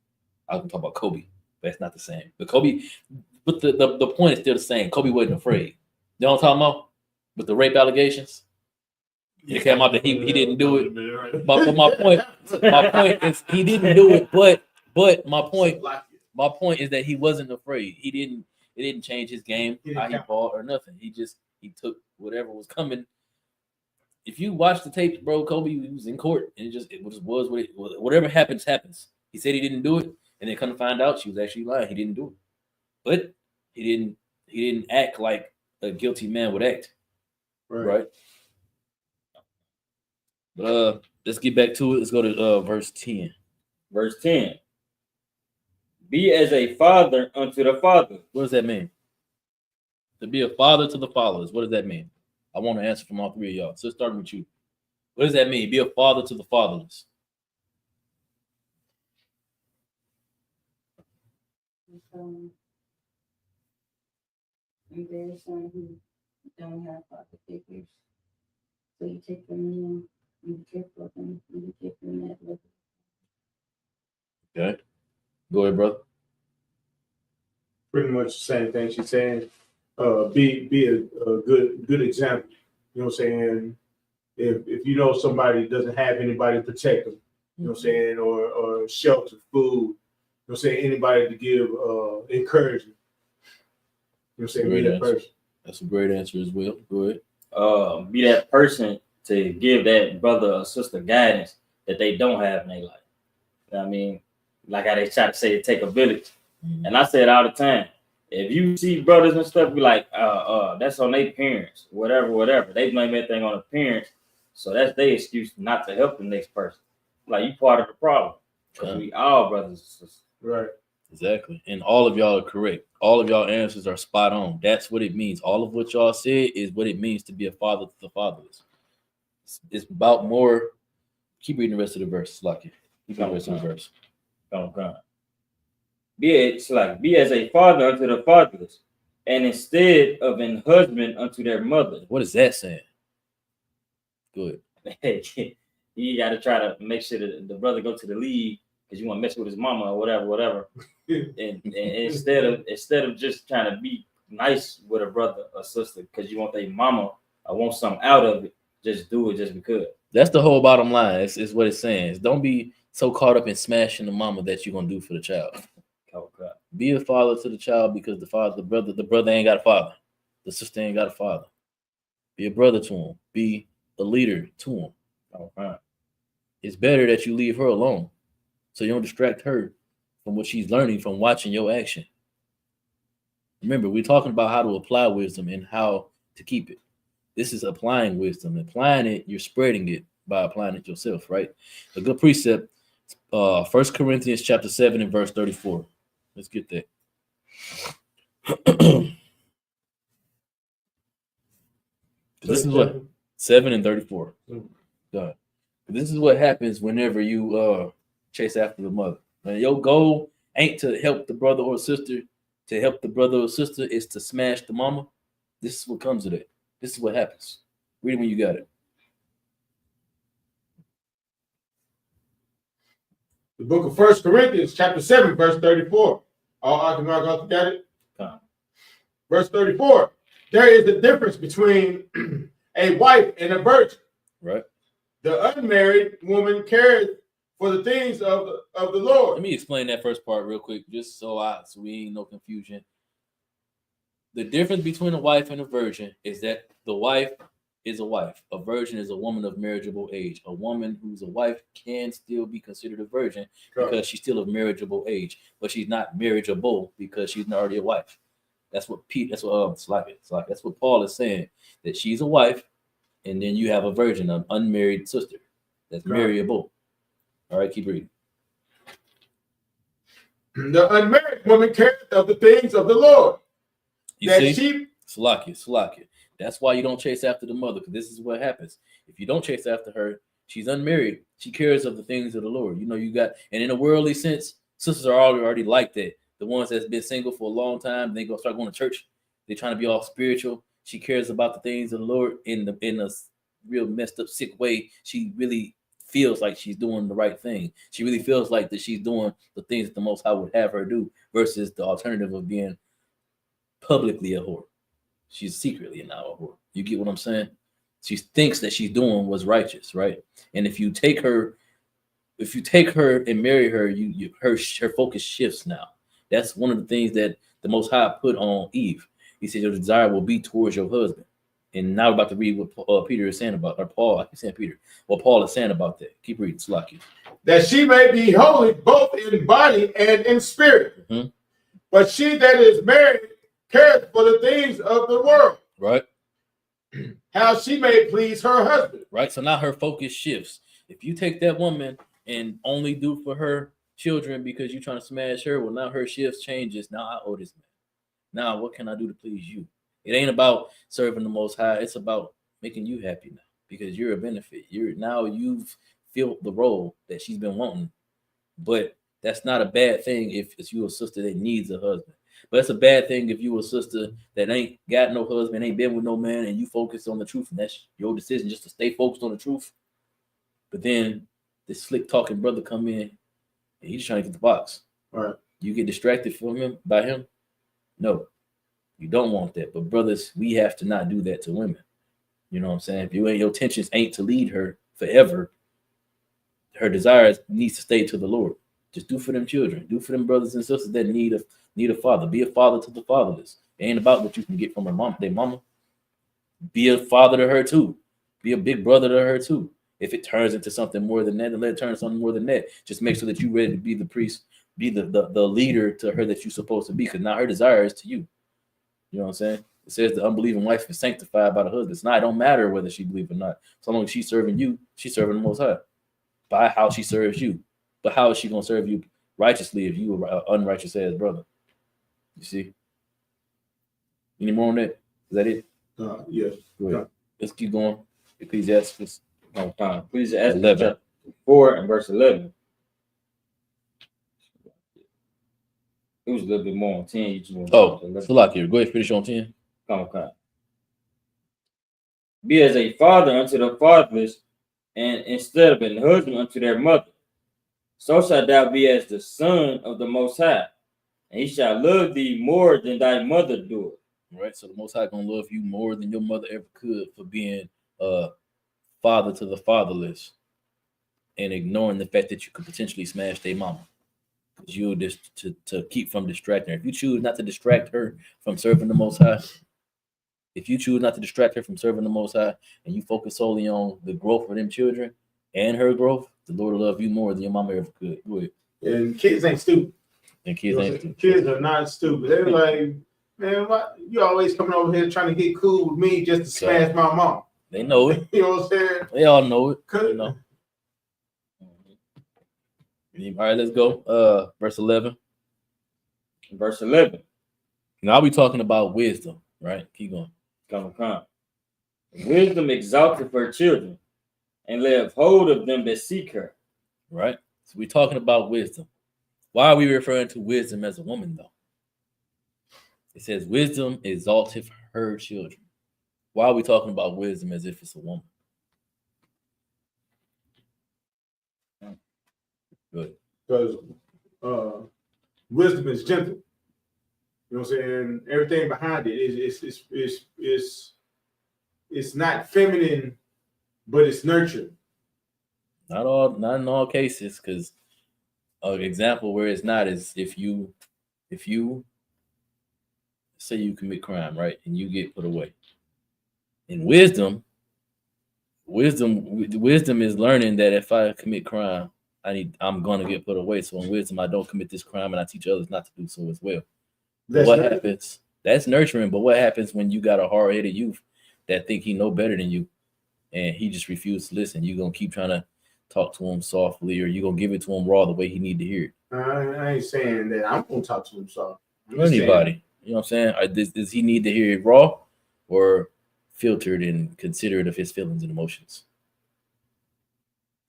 S1: I was gonna talk about Kobe, but it's not the same. But the point is still the same. Kobe wasn't afraid. You know what I'm talking about? With the rape allegations. It came out that he didn't do it. But my point is he didn't do it, but my point is that he wasn't afraid. It didn't change his game, how he fought or nothing. He took whatever was coming. If you watch the tapes, bro, Kobe was in court and it was what it was. Whatever happens. He said he didn't do it, and then come to find out she was actually lying. He didn't do it. But he didn't act like a guilty man would act. Right? But let's get back to it. Let's go to verse 10.
S2: Verse 10. Be as a father unto the father.
S1: What does that mean? To be a father to the fatherless. What does that mean? I want to answer from all three of y'all. So starting with you. What does that mean? Be a father to the fatherless.
S3: And there's some who don't have father figures. So you take them in, you care for them, you give them that love.
S1: Okay. Go ahead, brother.
S4: Pretty much the same thing she's saying. Be a good example. You know what I'm saying? If you know somebody doesn't have anybody to protect them, you know what I'm saying, or shelter, food, you know what I'm saying, anybody to give encouragement. You know what I'm saying? Be that person.
S1: That's a great answer as well. Go ahead.
S2: Be that person to give that brother or sister guidance that they don't have in their life. You know what I mean? Like how they try to say it take a village. Mm-hmm. And I say it all the time. If you see brothers and stuff, be like, that's on their parents, whatever. They blame everything on the parents. So that's their excuse not to help the next person. Like, you part of the problem. Because we all brothers and sisters.
S4: Right.
S1: Exactly. And all of y'all are correct. All of y'all answers are spot on. That's what it means. All of what y'all said is what it means to be a father to the fatherless. It's about more. Keep reading the rest of the verse, Lucky. Keep reading the rest of the verse.
S2: God. Be as a father unto the fatherless, and instead of an husband unto their mother.
S1: What is that saying? Good.
S2: You got to try to make sure that the brother go to the league because you want to mess with his mama or whatever. and instead of just trying to be nice with a brother or sister because you want their mama or want something out of it, just do it just because.
S1: That's the whole bottom line. It's what it's saying. Don't be so caught up in smashing the mama that you're gonna do for the child.
S2: Oh, God.
S1: Be a father to the child because the brother ain't got a father. The sister ain't got a father. Be a brother to him. Be a leader to him.
S2: Oh, God.
S1: It's better that you leave her alone so you don't distract her from what she's learning from watching your action. Remember, we're talking about how to apply wisdom and how to keep it. This is applying wisdom. Applying it, you're spreading it by applying it yourself, right? A good precept, 1 Corinthians chapter 7 and verse 34. Let's get that. This is what 7 and 34. God. This is what happens whenever you chase after the mother. Now, your goal ain't to help the brother or sister. To help the brother or sister is to smash the mama. This is what comes of it. This is what happens. Read it when you got it.
S4: The book of 1 Corinthians chapter 7, verse 34. I can look at it. Verse 34. There is a difference between a wife and a virgin.
S1: Right.
S4: The unmarried woman cares for the things of the Lord.
S1: Let me explain that first part real quick, just so we ain't no confusion. The difference between a wife and a virgin is that the wife is a wife. A virgin is a woman of marriageable age. A woman who's a wife can still be considered a virgin because she's still of marriageable age, but she's not marriageable because she's not already a wife. That's what Pete. That's what it's like. That's what Paul is saying. That she's a wife, and then you have a virgin, an unmarried sister. That's marriable. All right, keep reading.
S4: The unmarried woman careth of the things of the Lord.
S1: You see, Salakia. That's why you don't chase after the mother, because this is what happens. If you don't chase after her, she's unmarried. She cares of the things of the Lord. You know, you got, and in a worldly sense, sisters are already like that. The ones that's been single for a long time, they go start going to church. They're trying to be all spiritual. She cares about the things of the Lord in a real messed up, sick way. She really feels like she's doing the right thing. She really feels like that she's doing the things that the Most High would have her do, versus the alternative of being publicly a whore. She's secretly now a whore. You get what I'm saying? She thinks that she's doing what's righteous, right? And if you take her and marry her, her focus shifts now. That's one of the things that the Most High put on Eve. He said your desire will be towards your husband. And now we're about to read what Peter is saying about, or Paul. I keep saying Peter. What Paul is saying about that. Keep reading, Slacky.
S4: That she may be holy both in body and in spirit.
S1: Mm-hmm.
S4: But she that is married cares for the things of the world.
S1: Right.
S4: How she may please her husband.
S1: Right. So now her focus shifts. If you take that woman and only do for her children because you're trying to smash her, well, now her shifts changes. Now I owe this man. Now what can I do to please you? It ain't about serving the Most High. It's about making you happy now, because you're a benefit. You've filled the role that she's been wanting. But that's not a bad thing if it's you a sister that needs a husband. But it's a bad thing if you a sister that ain't got no husband, ain't been with no man, and you focus on the truth, and that's your decision just to stay focused on the truth. But then this slick talking brother come in, and he's trying to get the box.
S4: All right.
S1: You get distracted from him by him? No. You don't want that. But brothers, we have to not do that to women. You know what I'm saying? If your intentions ain't to lead her forever, her desires needs to stay to the Lord. Just do for them children. Do for them brothers and sisters that need a father. Be a father to the fatherless. It ain't about what you can get from their mama. Be a father to her too. Be a big brother to her too. If it turns into something more than that, then let it turn into something more than that. Just make sure that you're ready to be the priest, be the leader to her that you're supposed to be, because now her desire is to you. You know what I'm saying? It says the unbelieving wife is sanctified by the husband. So now it don't matter whether she believes or not. So long as she's serving you, she's serving the Most High by how she serves you. But how is she going to serve you righteously if you are unrighteous as brother? You see? Any more on that? Is that it?
S4: Yes.
S1: Go ahead. Let's keep going. Ecclesiasticus.
S2: Ecclesiasticus
S1: 11.
S2: chapter 4 and verse 11. It was a little bit more on 10. You just
S1: Salakia. Go ahead, finish on 10.
S2: Okay. Be as a father unto the fatherless, and instead of an husband unto their mother. So shalt thou be as the son of the Most High, and he shall love thee more than thy mother doeth.
S1: Right. So the Most High gonna love you more than your mother ever could for being a father to the fatherless and ignoring the fact that you could potentially smash their mama. Because you just to keep from distracting her. If you choose not to distract her from serving the Most High, and you focus solely on the growth of them children and her growth, the Lord will love you more than your mama ever could. Go ahead.
S4: And kids ain't stupid. Kids are not stupid. They're like, man, what? You always coming over here trying to get cool with me just to smash my mom.
S1: They know it.
S4: You know what I'm saying?
S1: They all know it. You know. All right, let's go. Verse 11.
S2: Verse 11.
S1: Now we're talking about wisdom, right? Keep going.
S2: Come. Wisdom exalteth her children, and layeth hold of them that seek her.
S1: Right? So we're talking about wisdom. Why are we referring to wisdom as a woman, though? It says wisdom exalteth her children. Why are we talking about wisdom as if it's a woman? Good.
S4: Because wisdom is gentle. You know what I'm saying? Everything behind it it's not feminine, but it's nurturing.
S1: Not in all cases, because an example where it's not is if you say you commit crime, right, and you get put away. In wisdom is learning that if I commit crime, I'm gonna get put away. So in wisdom, I don't commit this crime, and I teach others not to do so as well. What happens That's nurturing. But what happens when you got a hard-headed youth that think he know better than you, and he just refuses to listen? You gonna keep trying to talk to him softly, or you gonna give it to him raw the way he need to hear it?
S4: I ain't saying that I'm gonna talk to him soft. I'm just saying-
S1: Anybody, you know what I'm saying? Does he need to hear it raw or filtered and considerate of his feelings and emotions?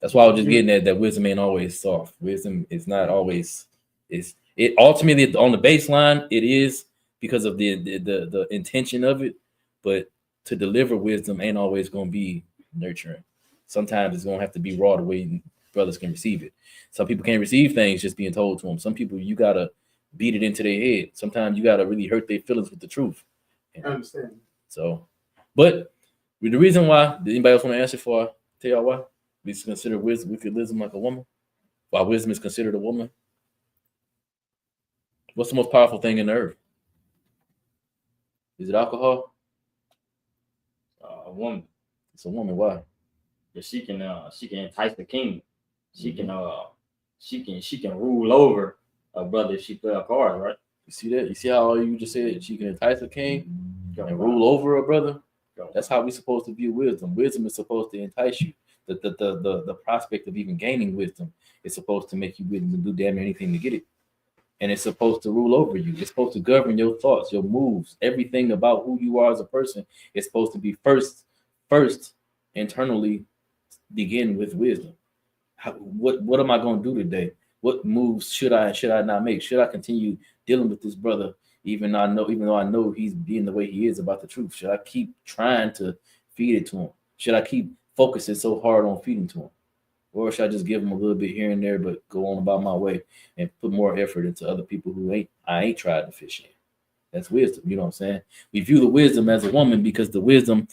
S1: That's why I was just getting at that wisdom ain't always soft. Wisdom is not always it ultimately on the baseline, it is because of the intention of it, but to deliver wisdom ain't always gonna be nurturing. Sometimes it's gonna have to be raw the way brothers can receive it. Some people can't receive things just being told to them. Some people you gotta beat it into their head. Sometimes you gotta really hurt their feelings with the truth.
S4: I understand.
S1: So, but the reason why, did anybody else want to answer for? Tell y'all why we consider wisdom like a woman. Why wisdom is considered a woman? What's the most powerful thing in the earth? Is it alcohol?
S2: A woman.
S1: It's a woman. Why?
S2: That she can entice the king. She can rule over a brother if she play a card, right?
S1: You see that? You see how you just said she can entice a king and rule over a brother? That's how we're supposed to view wisdom. Wisdom is supposed to entice you. The prospect of even gaining wisdom is supposed to make you willing to do damn anything to get it. And it's supposed to rule over you. It's supposed to govern your thoughts, your moves, everything about who you are as a person. It's supposed to be first internally begin with wisdom. What am I going to do today? What moves should I not make? Should I continue dealing with this brother even though I know he's being the way he is about the truth? Should I keep trying to feed it to him? Should I keep focusing so hard on feeding to him? Or should I just give him a little bit here and there, but go on about my way and put more effort into other people who I ain't tried to fish in? That's wisdom, you know what I'm saying? We view the wisdom as a woman because the wisdom,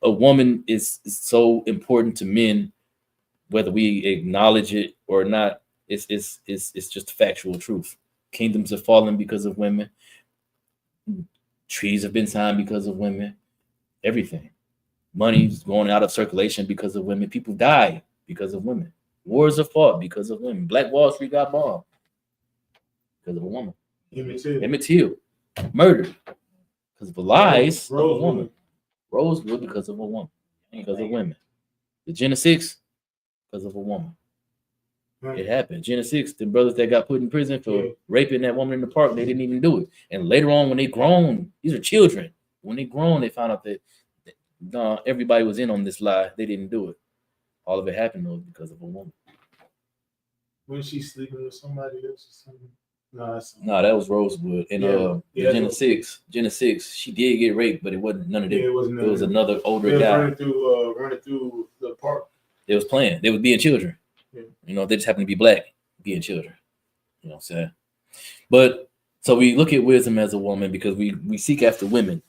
S1: a woman is so important to men, whether we acknowledge it or not. It's just factual truth. Kingdoms have fallen because of women. Trees have been signed because of women. Everything. Money's going out of circulation because of women. People die because of women. Wars are fought because of women. Black Wall Street got bombed because of a woman. Emmett Till murdered because of the lies of a woman. Rosewood because of a woman. Because of women. The Gen 6 because of a woman. It happened. Gen 6, the brothers that got put in prison for raping that woman in the park, they didn't even do it. And later on, when they grown, these are children. When they grown, they found out that everybody was in on this lie. They didn't do it. All of it happened though because of a woman.
S4: When she's sleeping with somebody else or something?
S1: No, that was Rosewood. And Gen 6, she did get raped, but it wasn't none of them. It was another older guy.
S4: Running through the park.
S1: They was playing. They was being children. Yeah. You know, they just happen to be black, being children. You know what I'm saying? But so we look at wisdom as a woman because we seek after women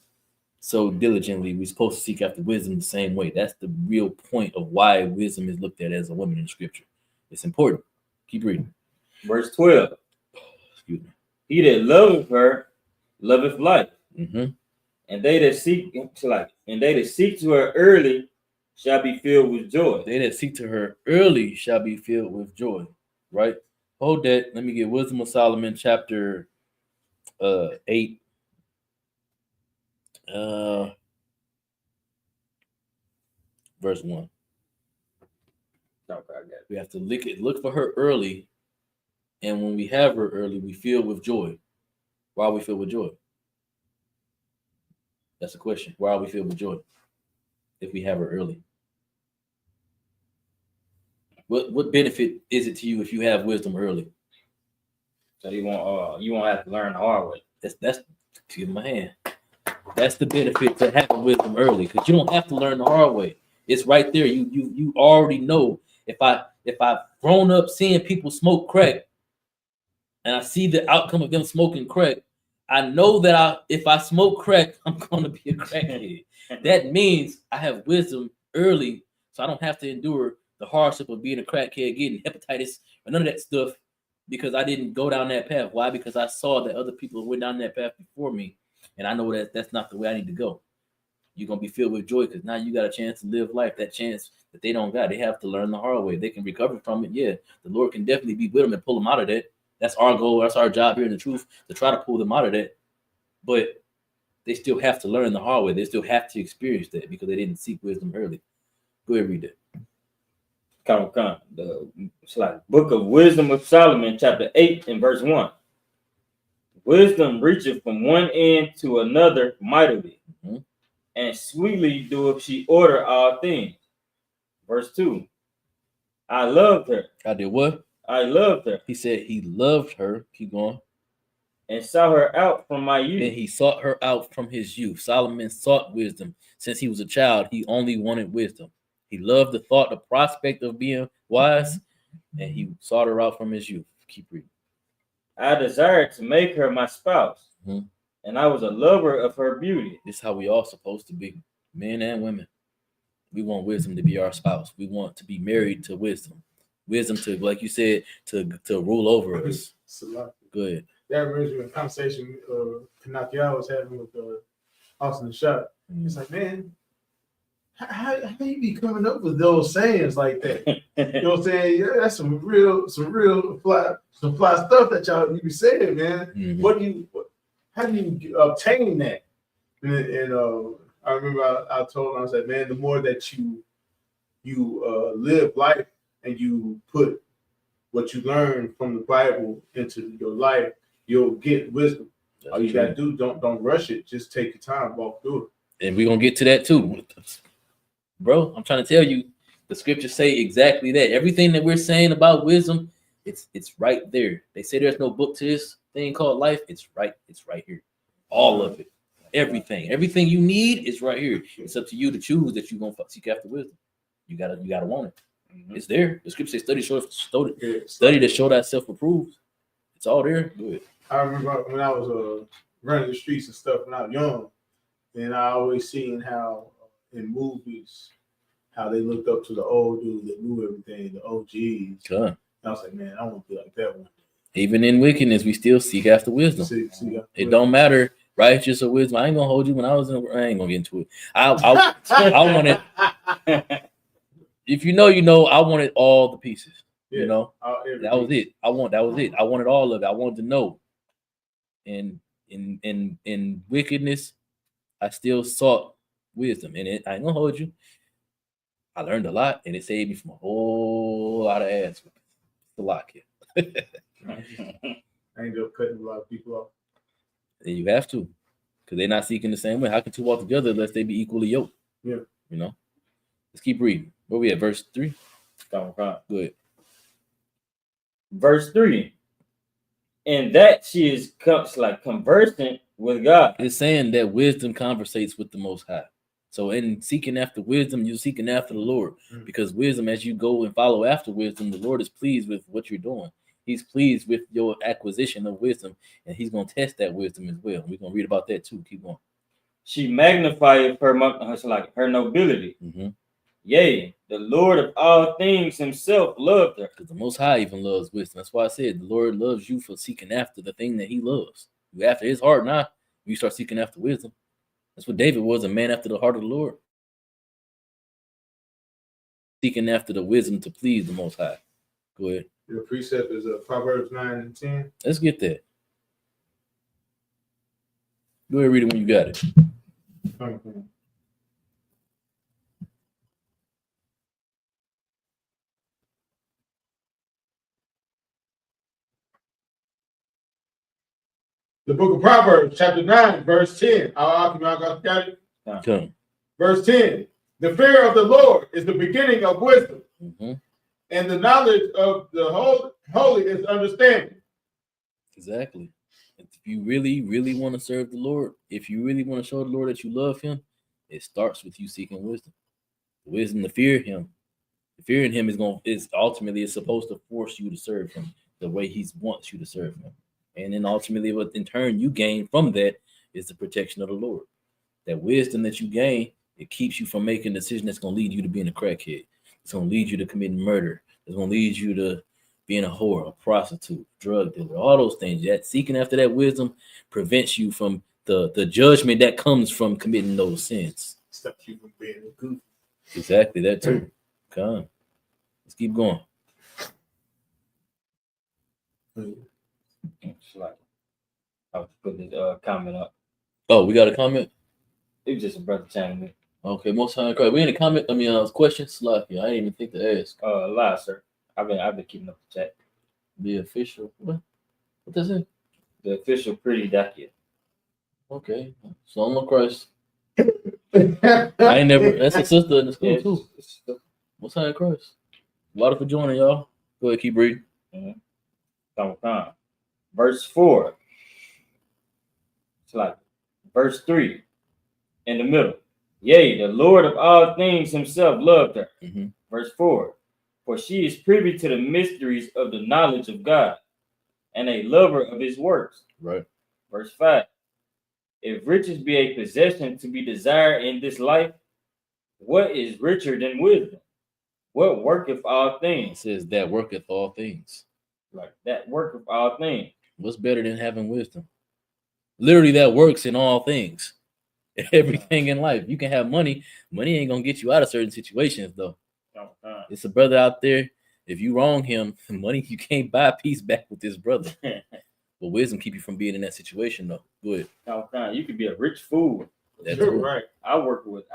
S1: so diligently. We're supposed to seek after wisdom the same way. That's the real point of why wisdom is looked at as a woman in Scripture. It's important. Keep reading.
S2: Verse 12.
S1: Excuse me.
S2: He that loveth her loveth life,
S1: mm-hmm.
S2: and they that seek to her early shall be filled with joy.
S1: They that seek to her early shall be filled with joy. Right? Hold that. Let me get Wisdom of Solomon, chapter 8. Verse 1. We have to look for her early, and when we have her early, we feel with joy. Why are we filled with joy? That's the question. Why are we filled with joy if we have her early? What benefit is it to you if you have wisdom early?
S2: So you won't have to learn the hard way.
S1: That's give my hand. That's the benefit to having wisdom early, because you don't have to learn the hard way. It's right there. You already know. If I've grown up seeing people smoke crack, and I see the outcome of them smoking crack, I know that if I smoke crack, I'm going to be a crackhead. That means I have wisdom early, so I don't have to endure the hardship of being a crackhead, getting hepatitis, or none of that stuff, because I didn't go down that path. Why? Because I saw that other people went down that path before me, and I know that that's not the way I need to go. You're going to be filled with joy because now you got a chance to live life, that chance that they don't got. They have to learn the hard way. They can recover from it. Yeah, the Lord can definitely be with them and pull them out of that. That's our goal. That's our job here in the truth, to try to pull them out of that. But they still have to learn the hard way. They still have to experience that because they didn't seek wisdom early. Go ahead, read that.
S2: It's like Book of Wisdom of Solomon, chapter 8 and verse 1. Wisdom reacheth from one end to another mightily, and sweetly doeth she order all things. Verse 2. I loved her.
S1: I did what?
S2: I loved her.
S1: He said he loved her. Keep going.
S2: And saw her out from my youth.
S1: And he sought her out from his youth. Solomon sought wisdom. Since he was a child, he only wanted wisdom. He loved the thought, the prospect of being wise, and he sought her out from his youth. Keep reading.
S2: I desired to make her my spouse, and I was a lover of her beauty.
S1: This is how we all supposed to be, men and women. We want wisdom to be our spouse. We want to be married to wisdom. Wisdom to, like you said, to rule over us. Go ahead.
S4: That reminds me of a conversation Kanaki was having with Austin the Shot. It's like, man, how you be coming up with those sayings like that? You know what I'm saying? Yeah, that's some real fly stuff that you be saying, man. How do you obtain that? And I remember I told him, I said, man, the more that you live life and you put what you learn from the Bible into your life, you'll get wisdom. That's all you gotta do, don't rush it. Just take your time, walk through it.
S1: And we're gonna get to that too. Bro, I'm trying to tell you, the scriptures say exactly that. Everything that we're saying about wisdom, it's right there. They say there's no book to this thing called life. It's right here. All of it. Everything you need is right here. It's up to you to choose that you're gonna seek after wisdom. You gotta want it. It's there. The scripture says study to show thyself approved. It's all there. Good.
S4: I remember when I was running the streets and stuff when I was young, and I always seen how in movies how they looked up to the old dude that knew everything, the OGs.
S1: Sure.
S4: I was like, man, I want to be like that one.
S1: Even in wickedness, we still seek after wisdom. It don't matter, righteous or wisdom. I ain't gonna hold you when I was in. I ain't gonna get into it. I wanted. If you know, you know. I wanted all the pieces. Yeah, you know, that was it. That was it. I wanted all of it. I wanted to know. And in wickedness, I still sought wisdom. And I ain't gonna hold you. I learned a lot, and it saved me from a whole lot of ass. A lot, kid.
S4: I ended up cutting a lot of people off.
S1: And you have to, because they're not seeking the same way. How can two walk together unless they be equally yoked?
S4: Yeah.
S1: You know. Let's keep reading. Where we at? Verse 3. Good.
S2: Verse 3. And that she is like conversant with God.
S1: It's saying that wisdom conversates with the Most High. So in seeking after wisdom, you're seeking after the Lord. Because wisdom, as you go and follow after wisdom, the Lord is pleased with what you're doing. He's pleased with your acquisition of wisdom, and he's going to test that wisdom as well. We're going to read about that too. Keep going.
S2: She magnified her nobility. Yea, the Lord of all things himself loved her.
S1: Because the Most High even loves wisdom. That's why I said the Lord loves you for seeking after the thing that he loves. You after his heart now, you start seeking after wisdom. That's what David was, a man after the heart of the Lord. Seeking after the wisdom to please the Most High. Go ahead.
S4: Your precept is Proverbs 9 and 10.
S1: Let's get that. Go ahead, read it when you got it.
S4: The book of Proverbs, chapter 9, verse 10. Got it?
S1: Come.
S4: Verse 10. The fear of the Lord is the beginning of wisdom, and the knowledge of the holy is understanding.
S1: Exactly. If you really, really want to serve the Lord, if you really want to show the Lord that you love him, it starts with you seeking wisdom. The wisdom to fear him. The fear in him is ultimately supposed to force you to serve him the way he wants you to serve him. And then ultimately, what in turn you gain from that is the protection of the Lord. That wisdom that you gain, it keeps you from making a decision that's going to lead you to being a crackhead. It's going to lead you to committing murder. It's going to lead you to being a whore, a prostitute, drug dealer, all those things. That seeking after that wisdom prevents you from the judgment that comes from committing those sins.
S4: Stops you from being a goof.
S1: Exactly, that too. Come on. Let's keep going.
S2: I'll put this comment up.
S1: Oh, we got a comment.
S2: It was just a brother chiming in.
S1: Okay, most time Christ. We in a comment. I mean, questions. Like, I didn't even think to ask.
S2: A lot, sir. I've been keeping up the chat.
S1: The official. What does it?
S2: The official pretty document.
S1: Okay, Psalm of Christ. I ain't never. That's a sister in the school too. Most time Christ. A lot for joining y'all. Go ahead, keep reading.
S2: Mm-hmm. Verse 4. It's like verse 3 in the middle. Yea, the Lord of all things himself loved her.
S1: Mm-hmm.
S2: Verse 4. For she is privy to the mysteries of the knowledge of God and a lover of his works.
S1: Right.
S2: Verse 5. If riches be a possession to be desired in this life, what is richer than wisdom? What worketh all
S1: It
S2: things?
S1: says that worketh all things.
S2: Like that worketh all things.
S1: What's better than having wisdom? Literally, that works in all things. Everything in life. You can have money. Money ain't gonna get you out of certain situations, though. It's a brother out there. If you wrong him, money, you can't buy peace back with this brother. But wisdom keep you from being in that situation, though. Go ahead.
S2: You could be a rich fool.
S1: That's
S4: You're
S1: true.
S4: right.
S2: I work with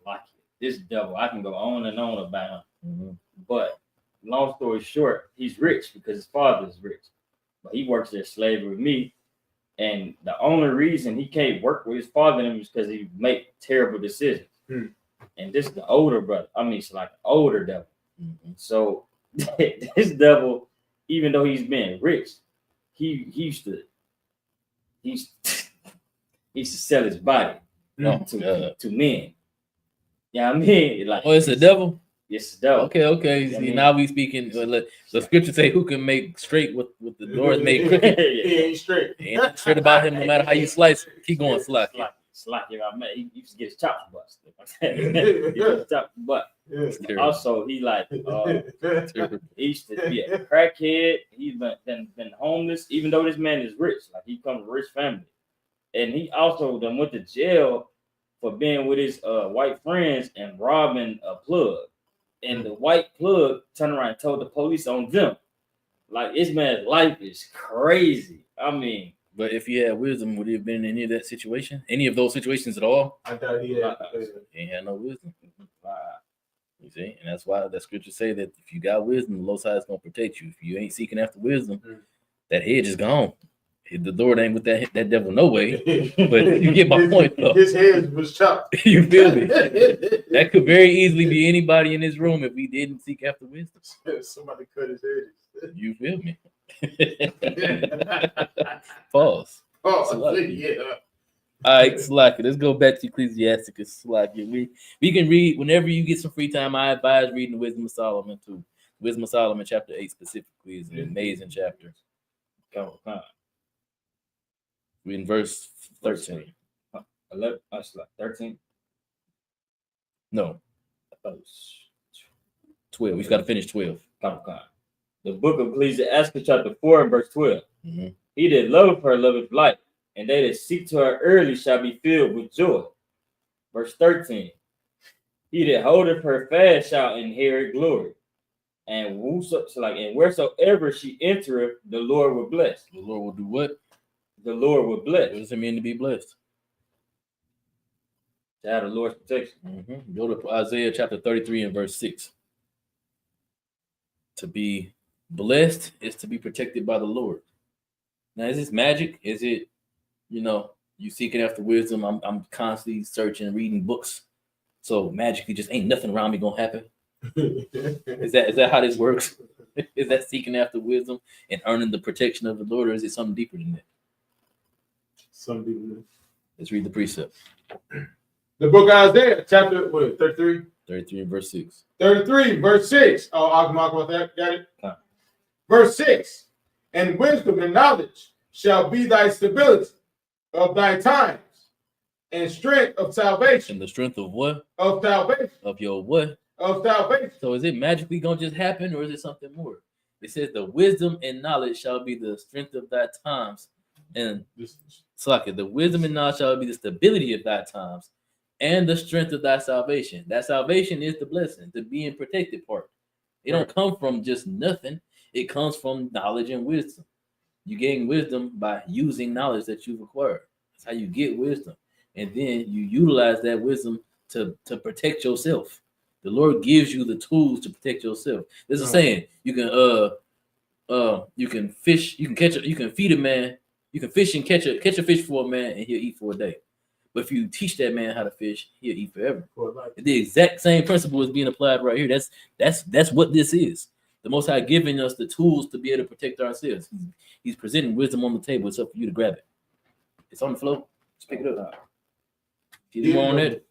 S2: like this devil. I can go on and on about him.
S1: Mm-hmm.
S2: But long story short, he's rich because his father is rich. But he works as slave with me. And the only reason he can't work with his father is because he make terrible decisions. And this is the older brother. I mean, it's like an older devil.
S1: Mm-hmm.
S2: So this devil, even though he's been rich, he used to sell his body to men. Yeah, I mean, like,
S1: oh, it's a devil.
S2: Yes, the devil.
S1: Okay.
S2: Yeah,
S1: See, now we speaking. The scripture say, "Who can make straight what the doors made crooked?"
S4: He ain't straight.
S1: Ain't straight about him. No matter how you slice, keep going slack.
S2: Slack. He used to get his chops busted. He gets his chops busted.
S4: Yeah.
S2: Also, he like he used to be a crackhead. He's been homeless, even though this man is rich. Like, he comes from a rich family, and he also then went to jail for being with his white friends and robbing a plug. And the white plug turned around and told the police on them. Like, this man's life is crazy. I mean,
S1: but if he had wisdom, would he have been in any of that situation? Any of those situations at all?
S4: I thought he had.
S1: He ain't had no wisdom. You see, and that's why the scriptures say that if you got wisdom, the Low Side is gonna protect you. If you ain't seeking after wisdom, that hedge is gone. The door ain't with that devil no way. But you get my point, though.
S4: His head was chopped.
S1: You feel me? That could very easily be anybody in this room if we didn't seek after wisdom.
S4: Somebody cut his head.
S1: You feel me? Pause.
S4: Oh, yeah.
S1: All right, Slacker. Let's go back to Ecclesiasticus. Slacker. We can read whenever you get some free time. I advise reading the Wisdom of Solomon too. Wisdom of Solomon, chapter 8 specifically, is an amazing chapter. Reading verse 13.
S2: 11. 13.
S1: No. 12. We've got to finish 12.
S2: The book of Ecclesiasticus, chapter 4, and verse 12.
S1: Mm-hmm.
S2: He that loveth her loveth life, and they that seek to her early shall be filled with joy. Verse 13. He that holdeth her fast shall inherit glory. And wheresoever she entereth, the Lord will bless.
S1: The Lord will do what?
S2: The Lord will bless.
S1: What does it mean to be blessed?
S2: To have the Lord's protection.
S1: Mm-hmm. Go to Isaiah chapter 33 and verse 6. To be blessed is to be protected by the Lord. Now, is this magic? Is it, you seeking after wisdom? I'm constantly searching, reading books. So magically just ain't nothing around me gonna happen. Is that how this works? Is that seeking after wisdom and earning the protection of the Lord, or is it something deeper than that?
S4: Something deeper than that.
S1: Let's read the precept.
S4: The book of Isaiah, chapter 33?
S1: 33 and verse 6.
S4: 33, verse 6. Oh, I'll mark about that. Got it? Verse 6. And wisdom and knowledge shall be thy stability of thy times, and strength of salvation.
S1: And the strength of what?
S4: Of salvation.
S1: Of your what?
S4: Of salvation.
S1: So is it magically gonna just happen, or is it something more? It says the wisdom and knowledge shall be the strength of thy times, and the wisdom and knowledge shall be the stability of thy times, and the strength of thy salvation. That salvation is the blessing, the being protected part. It don't come from just nothing. It comes from knowledge and wisdom. You gain wisdom by using knowledge that you've acquired. That's how you get wisdom. And then you utilize that wisdom to protect yourself. The Lord gives you the tools to protect yourself. There's a saying, you can fish, you can feed a man, you can fish and catch a fish for a man, and he'll eat for a day. But if you teach that man how to fish, he'll eat forever. The exact same principle is being applied right here. That's what this is. The Most High giving us the tools to be able to protect ourselves. He's presenting wisdom on the table. It's up for you to grab it. It's on the floor. Just pick it up. Get him on it.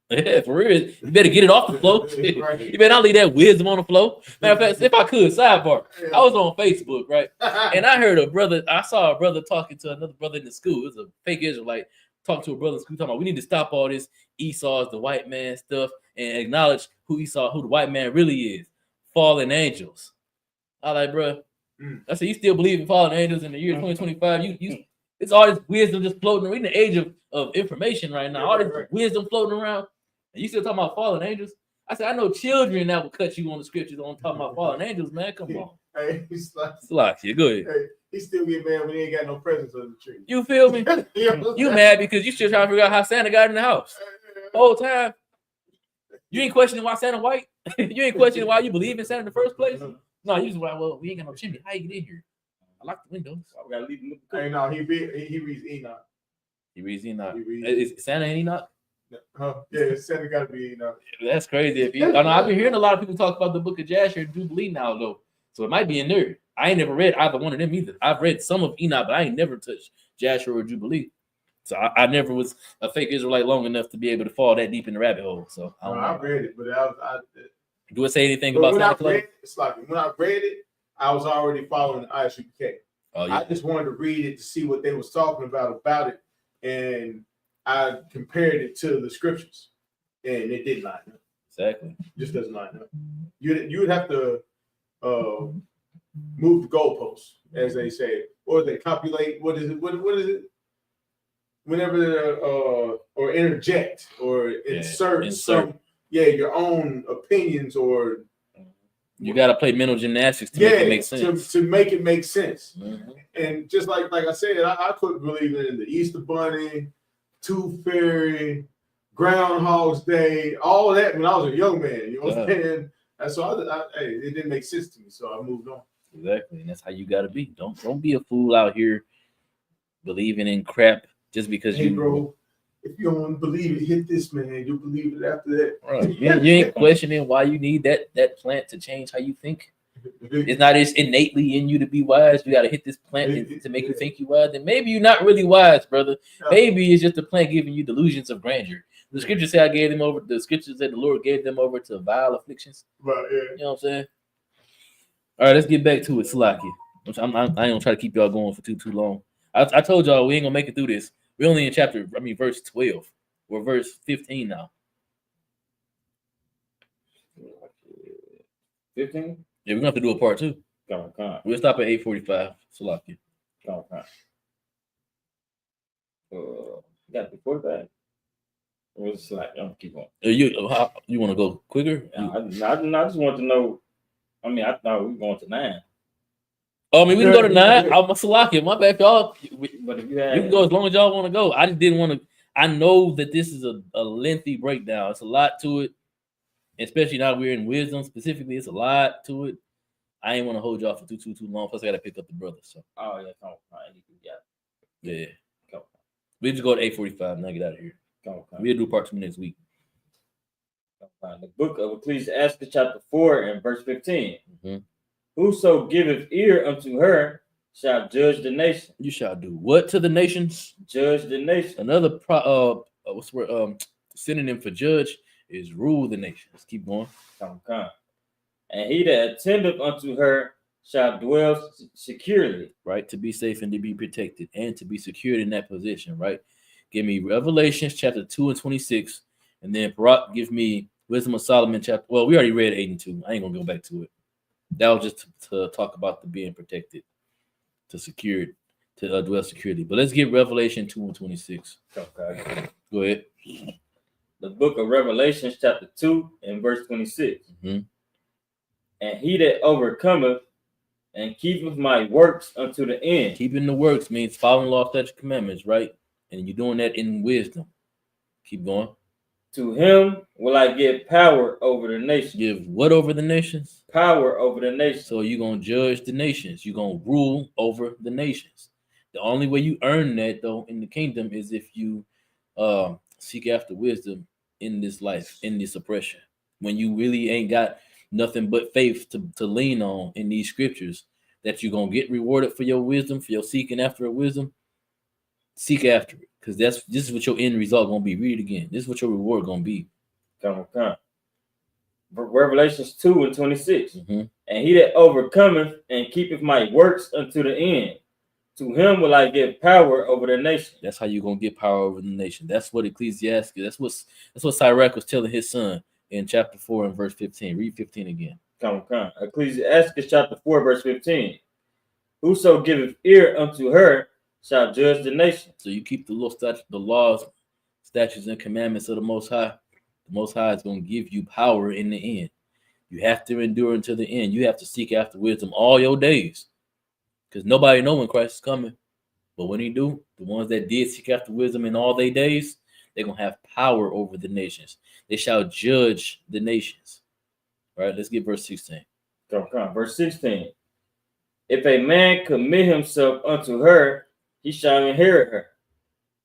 S1: Yeah, for real. You better get it off the floor. You better not leave that wisdom on the floor. Matter of fact, if I could, sidebar. I was on Facebook, right? And I saw a brother talking to another brother in the school. It was a fake Israelite talking to a brother in school, talking about we need to stop all this Esau's the white man stuff and acknowledge who the white man really is. Fallen angels. I like, bro. I said, you still believe in fallen angels in the year 2025? It's all this wisdom just floating. We're in the age of information right now. All this wisdom floating around. And you still talking about fallen angels? I said, I know children that will cut you on the scriptures on talking about fallen angels, man. Come on.
S4: Hey, he's
S1: like, yeah, go ahead.
S4: Hey, he still get mad when he ain't got no presents on the tree.
S1: You feel me? You mad because you still trying to figure out how Santa got in the house. The whole time. You ain't questioning why Santa white. You ain't questioning why you believe in Santa in the first place. No, you just like, well, we ain't got no chimney. How you get in here? I lock the windows. I gotta leave him.
S4: Hey, no, he reads Enoch.
S1: He reads Enoch. Is Santa and Enoch?
S4: Yeah, Santa gotta be Enoch.
S1: That's crazy. I've been hearing a lot of people talk about the book of Jasher and Jubilee now, though. So it might be in there. I ain't never read either one of them either. I've read some of Enoch, but I ain't never touched Jasher or Jubilee. So I never was a fake Israelite long enough to be able to fall that deep in the rabbit hole. So
S4: I read it, but
S1: do it say anything about Santa Claus?
S4: It's like when I read it, I was already following the ISUPK.
S1: Oh, yeah.
S4: I just wanted to read it to see what they was talking about it, and I compared it to the scriptures, and it didn't line up.
S1: Exactly,
S4: just doesn't line up. You would have to move the goalposts, as they say, or they copulate. What is it? What is it? Whenever or interject or insert some your own opinions, or
S1: you got to play mental gymnastics to make it make sense.
S4: To make it make sense.
S1: Mm-hmm.
S4: And just like I said, I couldn't believe in the Easter Bunny, Tooth Fairy, Groundhog's Day, all of that when I was a young man. You know what I'm saying? And so it didn't make sense to me, so I moved on.
S1: Exactly, and that's how you got to be. Don't be a fool out here believing in crap just because
S4: bro. If you don't believe it, hit this, man. You'll believe it after that.
S1: Right. You ain't questioning why you need that plant to change how you think. It's not as innately in you to be wise. You got to hit this plant to make you think you wise. Then maybe you're not really wise, brother. Maybe it's just the plant giving you delusions of grandeur. The scripture said the scripture said the Lord gave them over to vile afflictions.
S4: Right, yeah.
S1: You know what I'm saying? All right, let's get back to it, Salaki. I ain't gonna try to keep y'all going for too long. I told y'all we ain't gonna make it through this. We're only in verse 12. We're verse 15 now.
S2: 15?
S1: Yeah, we're gonna have to do a part 2. We'll stop at 8:45. Salaki.
S2: Got the 45. Or was it like, I'm keep on.
S1: You want to go quicker?
S2: I just want to know. I mean, I thought we were going to 9.
S1: Oh, I mean, we can go to 9. I'm a Salaki. My bad, y'all.
S2: But if you
S1: can go as long as y'all want to go. I just didn't want to. I know that this is a lengthy breakdown. It's a lot to it, especially now we're in wisdom specifically. It's a lot to it. I ain't want to hold y'all for too long. Plus, I got to pick up the brother. So.
S2: Oh yeah,
S1: yeah. We just go to 8:45 and I get out of here. We'll do part 2 next week.
S2: The book of Ecclesiasticus, chapter 4 and verse 15.
S1: Mm-hmm.
S2: Whoso giveth ear unto her shall judge the nation.
S1: You shall do what to the nations?
S2: Judge the nation.
S1: Another synonym for judge is rule the nation. Let's keep going.
S2: And he that attendeth unto her shall dwell securely.
S1: Right, to be safe and to be protected and to be secured in that position, right? Give me Revelations chapter 2 and 26, and then Barak give me Wisdom of Solomon chapter. Well, we already read 8 and 2. I ain't gonna go back to it. That was just to talk about the being protected, to dwell securely. But let's get Revelation 2 and 26.
S2: Okay.
S1: Go ahead.
S2: The book of Revelation chapter 2 and verse 26.
S1: Mm-hmm.
S2: And he that overcometh and keepeth my works unto the end.
S1: Keeping the works means following law, statutes, commandments, right? And you're doing that in wisdom. Keep going.
S2: To him will I give power over the nations.
S1: Give what over the nations?
S2: Power over the nations.
S1: So you're going to judge the nations. You're going to rule over the nations. The only way you earn that, though, in the kingdom is if you seek after wisdom in this life, in this oppression. When you really ain't got nothing but faith to lean on in these scriptures, that you're going to get rewarded for your wisdom, for your seeking after a wisdom, seek after it. Because this is what your end result going to be. Read it again. This is what your reward going to be.
S2: Come. Revelations 2:26.
S1: Mm-hmm.
S2: And he that overcometh and keepeth my works unto the end, to him will I give power over the nation.
S1: That's how you're gonna get power over the nation. That's what Ecclesiasticus. That's what Sirach was telling his son in chapter 4 and verse 15. Read 15 again.
S2: Come. Ecclesiasticus chapter 4 verse 15. Whoso giveth ear unto her shall judge the nation.
S1: So you keep the laws, statutes, and commandments of the Most High. The Most High is gonna give you power in the end. You have to endure until the end. You have to seek after wisdom all your days, because nobody knows when Christ is coming. But when he do, the ones that did seek after wisdom in all their days, they're going to have power over the nations. They shall judge the nations. All right, let's get verse 16.
S2: Come. Verse 16. If a man commit himself unto her, he shall inherit her,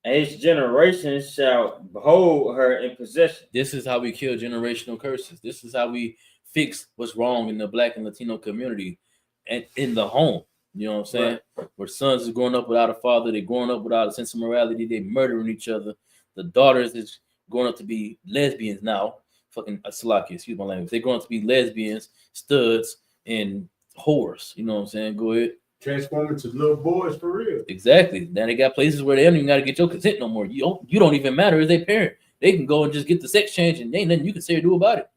S2: and his generation shall hold her in possession.
S1: This is how we kill generational curses. This is how we fix what's wrong in the Black and Latino community and in the home. You know what I'm saying? Right. Where sons is growing up without a father, they're growing up without a sense of morality, they murdering each other. The daughters is growing up to be lesbians now. Fucking Salaki, excuse my language. They're growing up to be lesbians, studs, and whores. You know what I'm saying? Go ahead.
S4: Transforming to little boys for real.
S1: Exactly. Now they got places where they don't even got to get your consent no more. You don't even matter as their parent. They can go and just get the sex change, and ain't nothing you can say or do about it.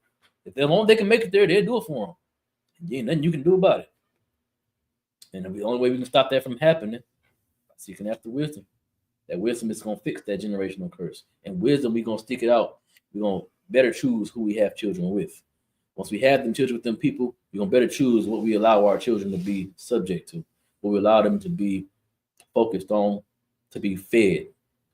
S1: If they're alone, they can make it there. They'll do it for them. And ain't nothing you can do about it. And the only way we can stop that from happening, seeking after wisdom. That wisdom is going to fix that generational curse. And wisdom, we're going to stick it out. We're going to better choose who we have children with. Once we have them children with them people, we're going to better choose what we allow our children to be subject to, what we allow them to be focused on, to be fed.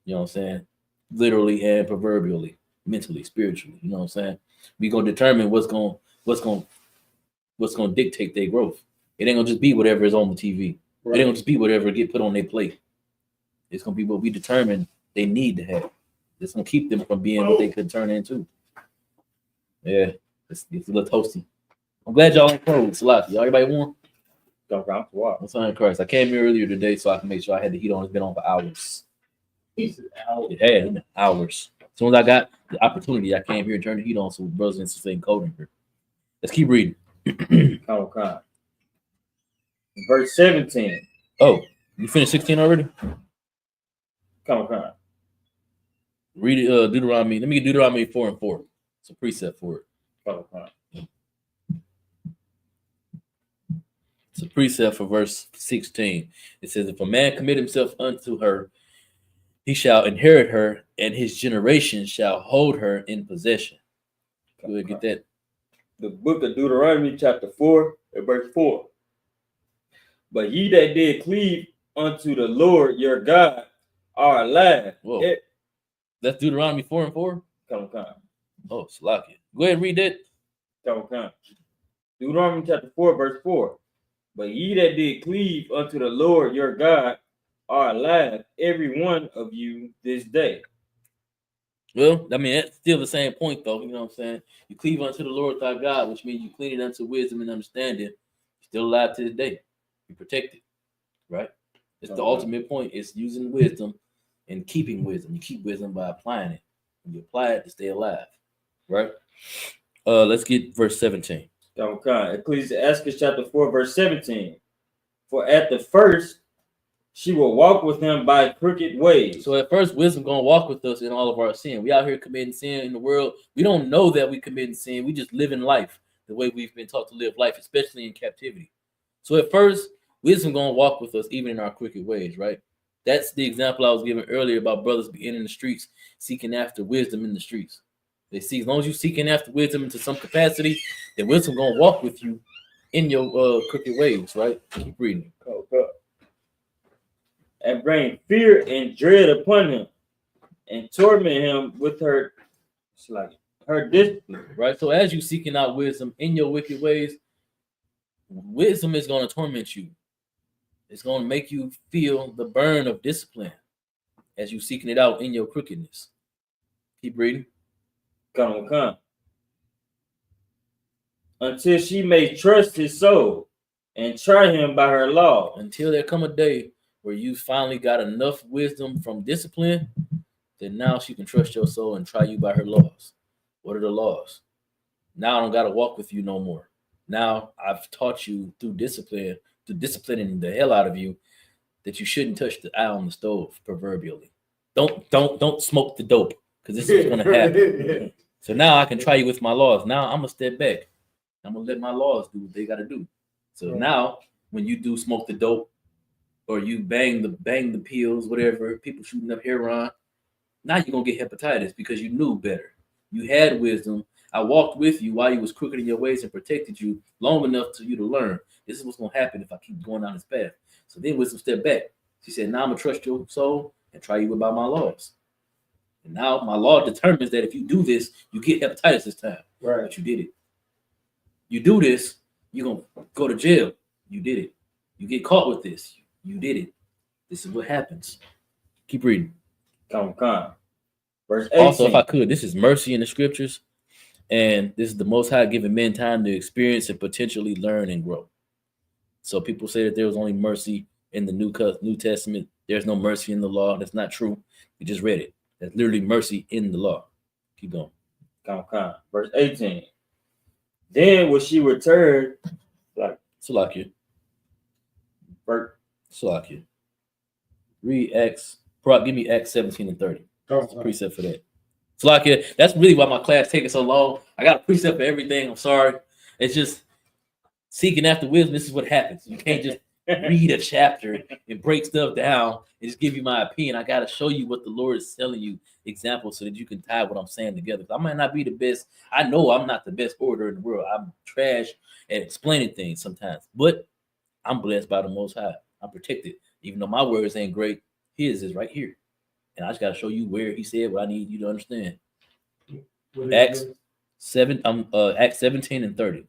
S1: You know what I'm saying? Literally and proverbially, mentally, spiritually. You know what I'm saying? We're going to determine what's going to dictate their growth. It ain't gonna just be whatever is on the TV. Right. It ain't gonna just be whatever get put on their plate. It's gonna be what we determine they need to have. It's gonna keep them from being what they could turn into. Yeah, it's a little toasty. I'm glad y'all ain't cold. Salaki. Y'all everybody warm? I'm sorry, Christ. I came here earlier today so I can make sure I had the heat on. It's been on for hours. It had hours. As soon as I got the opportunity, I came here and turned the heat on so brothers and sisters ain't cold in here. Let's keep reading.
S2: Okay. Verse 17.
S1: Oh, you finished 16 already?
S2: Come on.
S1: Read it, Deuteronomy. Let me get Deuteronomy 4 and 4. It's a precept for it.
S2: Come on.
S1: It's a precept for verse 16. It says, if a man commit himself unto her, he shall inherit her, and his generation shall hold her in possession. Go ahead, get that.
S2: The book of Deuteronomy, chapter 4, and verse 4. But ye that did cleave unto the Lord your God are alive.
S1: Whoa. That's Deuteronomy 4 and 4?
S2: Come.
S1: Oh, Salaki. Go ahead and read that.
S2: Come. Deuteronomy chapter 4, verse 4. But ye that did cleave unto the Lord your God are alive, every one of you this day.
S1: Well, I mean, that's still the same point, though. You know what I'm saying? You cleave unto the Lord thy God, which means you clean it unto wisdom and understanding. You're still alive to this day. You protect it, right? It's the ultimate point. It's using wisdom and keeping wisdom. You keep wisdom by applying it. And you apply it to stay alive, right? Let's get verse 17.
S2: Okay. Ecclesiasticus chapter 4, verse 17. For at the first she will walk with him by crooked ways.
S1: So at first, wisdom gonna walk with us in all of our sin. We out here committing sin in the world. We don't know that we committing sin. We just live in life the way we've been taught to live life, especially in captivity. So at first, wisdom gonna walk with us even in our crooked ways, right? That's the example I was giving earlier about brothers being in the streets, seeking after wisdom in the streets. They see, as long as you're seeking after wisdom into some capacity, then wisdom gonna walk with you in your crooked ways, right? Keep reading.
S2: and bring fear and dread upon him, and torment him with her, it's like her discipline.
S1: Right. So as you seeking out wisdom in your wicked ways, wisdom is going to torment you. It's going to make you feel the burn of discipline as you seeking it out in your crookedness. Keep reading.
S2: Come. Until she may trust his soul and try him by her law.
S1: Until there come a day where you finally got enough wisdom from discipline that now she can trust your soul and try you by her laws. What are the laws? Now I don't got to walk with you no more. Now I've taught you through disciplining the hell out of you, that you shouldn't touch the eye on the stove, proverbially. Don't smoke the dope, because this is going to happen. So now I can try you with my laws. Now I'm going to step back. I'm going to let my laws do what they got to do. So now when you do smoke the dope, or you bang the pills, whatever, people shooting up heroin, now you're going to get hepatitis because you knew better. You had wisdom. I walked with you while you was crooked in your ways and protected you long enough for you to learn. This is what's going to happen if I keep going down this path. So then wisdom stepped back. She said, now I'm going to trust your soul and try you about my laws. And now my law determines that if you do this, you get hepatitis this time.
S4: Right.
S1: But you did it. You do this, you're going to go to jail. You did it. You get caught with this. You did it. This is what happens. Keep reading.
S2: Come. Verse 18.
S1: Also, if I could, this is mercy in the scriptures. And this is the Most High giving men time to experience and potentially learn and grow. So people say that there was only mercy in the New Testament. There's no mercy in the law. That's not true. We just read it. That's literally mercy in the law. Keep going.
S2: Come. Verse 18. Then will she return, like
S1: Salakia.
S2: Bert.
S1: Read Acts. Give me Acts 17 and 30.
S4: Come.
S1: Precept for that. Salakia. That's really why my class taking so long. I got a precept for everything. I'm sorry. It's just seeking after wisdom. This is what happens. You can't just read a chapter and break stuff down and just give you my opinion. I got to show you what the Lord is telling you, examples, so that you can tie what I'm saying together. I might not be the best. I know I'm not the best orator in the world. I'm trash at explaining things sometimes, but I'm blessed by the Most High. I'm protected. Even though my words ain't great, his is right here. And I just got to show you where he said what I need you to understand. Acts 17 and 30.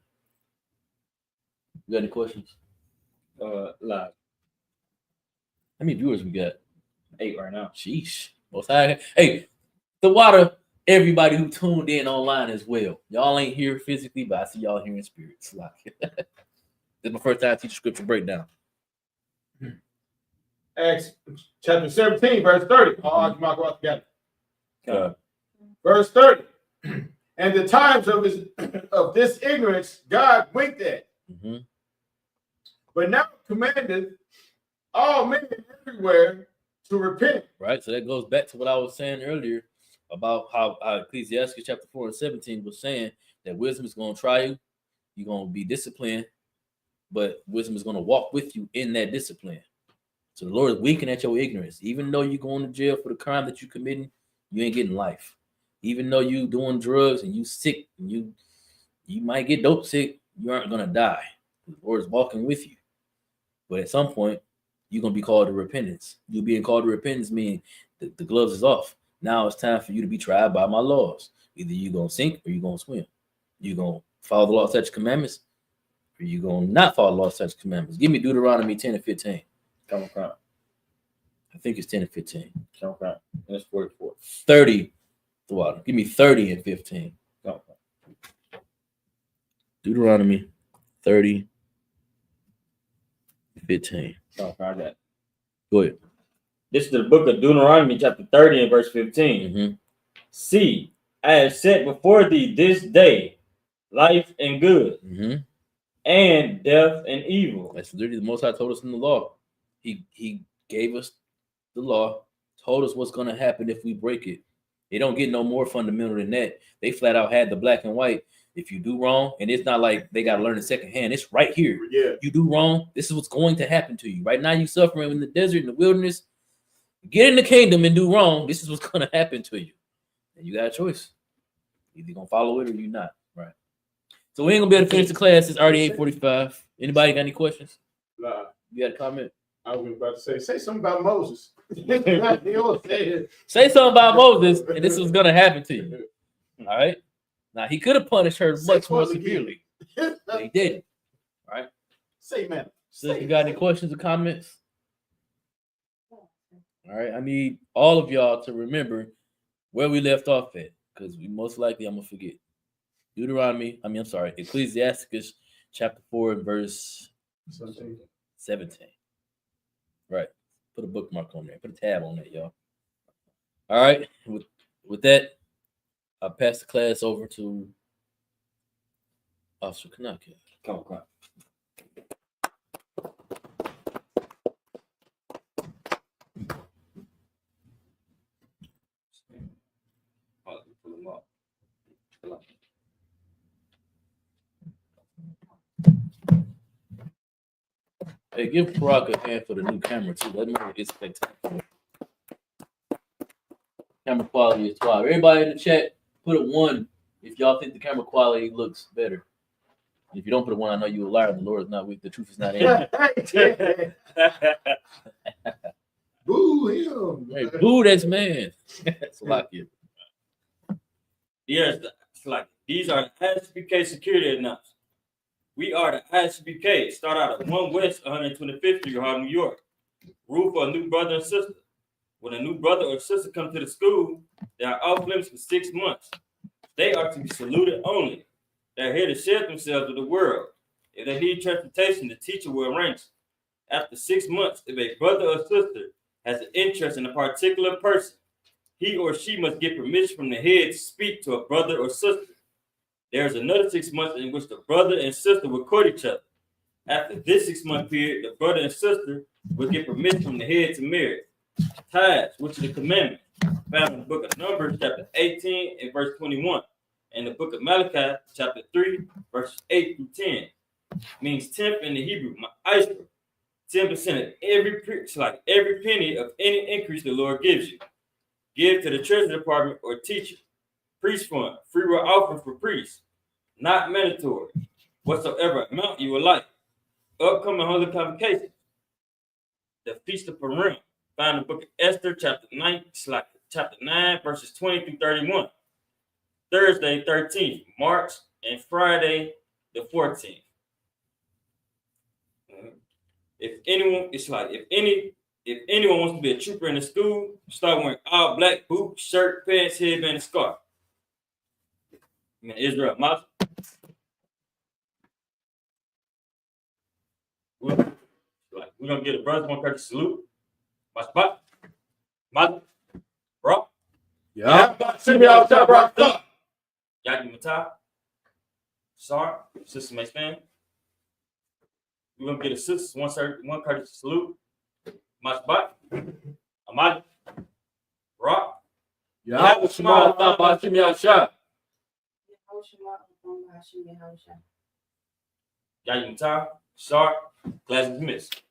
S1: You got any questions?
S2: Live.
S1: How many viewers we got?
S2: 8 right now.
S1: Sheesh. Most High. Hey, the water, everybody who tuned in online as well. Y'all ain't here physically, but I see y'all here in spirit. It's like this is my first time teaching scripture breakdown.
S4: Acts chapter 17, verse 30. Verse 30. And the times of this ignorance God winked at.
S1: Mm-hmm.
S4: But now commandeth all men everywhere to repent.
S1: Right. So that goes back to what I was saying earlier about how Ecclesiasticus chapter 4 and 17 was saying that wisdom is going to try you. You're going to be disciplined, but wisdom is going to walk with you in that discipline. So the Lord is winking at your ignorance. Even though you're going to jail for the crime that you're committing, you ain't getting life. Even though you doing drugs and you sick and you might get dope sick, you aren't going to die. The Lord is walking with you. But at some point, you're going to be called to repentance. You being called to repentance means the gloves is off. Now it's time for you to be tried by my laws. Either you're going to sink or you're going to swim. You're going to follow the law, statutes, commandments, or you're going to not follow the law, statutes, commandments. Give me Deuteronomy 10 and 15.
S2: Come.
S1: I think it's 10 and 15.
S2: Come. That's 44.
S1: 30. Give me 30 and 15.
S2: Come.
S1: Deuteronomy 30, 15.
S2: Come. That.
S1: Go ahead.
S2: This is the book of Deuteronomy, chapter 30 and verse 15.
S1: Mm-hmm.
S2: See, I have set before thee this day life and good,
S1: Mm-hmm.
S2: and death and evil.
S1: That's literally the Most High told us in the law. He gave us the law, told us what's going to happen if we break it. It don't get no more fundamental than that. They flat out had the black and white. If you do wrong, and it's not like they got to learn it secondhand. It's right here.
S4: Yeah.
S1: You do wrong, this is what's going to happen to you. Right now, you suffering in the desert, in the wilderness. Get in the kingdom and do wrong. This is what's going to happen to you. And you got a choice. Either you're going to follow it or you're not. Right. So we ain't going to be able to finish the class. It's already 8:45. Anybody got any questions? You got a comment?
S4: I was about to say something about Moses. You know what I'm saying?
S1: Say something about Moses, and this was gonna happen to you. All right. Now he could have punished her
S4: Say
S1: much more
S4: what again?
S1: severely, but he didn't. All right.
S4: Say, man.
S1: So,
S4: Say,
S1: you got any questions or comments? All right. I need all of y'all to remember where we left off at, because we most likely I'm gonna forget. Ecclesiasticus chapter 4 and verse 17. Right. Put a bookmark on there. Put a tab on that, y'all. All right. With that, I'll pass the class over to Officer Kanaka.
S2: Come on. Pull them up.
S1: Hey, give Barack a hand for the new camera too. That movie is spectacular. Camera quality is 12. Everybody in the chat, put a 1 if y'all think the camera quality looks better. If you don't put a 1, I know you're a liar. The Lord is not with. The truth is not in you.
S4: Boo him.
S1: Hey, boo this man. That's like it.
S2: Yes, it's like these are the ISBK security announcements. We are the ISBK. Start out at 1 West 125th Street, Harlem, New York. Rule for a new brother and sister. When a new brother or sister comes to the school, they are off limits for 6 months. They are to be saluted only. They're here to share themselves with the world. If they need transportation, the teacher will arrange it. After 6 months, if a brother or sister has an interest in a particular person, he or she must get permission from the head to speak to a brother or sister. There is another 6 months in which the brother and sister will court each other. After this 6 month period, the brother and sister will get permission from the head to marry. Tithes, which is the commandment, found in the book of Numbers, chapter 18 and verse 21, and the book of Malachi, chapter 3, verses 8 through 10, means 10th in the Hebrew, ma'asra, 10% of every penny of any increase the Lord gives you. Give to the treasury department or teacher. Priest fund, free will offering for priests, not mandatory. Whatsoever amount you would like. Upcoming holy convocation. The Feast of Purim, found in the book of Esther, chapter 9, verses 20 through 31. Thursday, 13th, March, and Friday, the 14th. If anyone wants to be a trooper in the school, start wearing all black boots, shirt, pants, headband, and scarf. Israel, Muslim. We're gonna get a brother one courtesy salute. My spot. Muslim. Bro.
S1: Yeah.
S2: See me outside, bro. Yaki Mata. Sorry, Sister May Span. We're gonna get a sister one courtesy salute. My spot. Ahmad. Rock.
S1: Yeah. Small thought about me outside.
S2: Yaki Mata. Sorry. Class dismissed.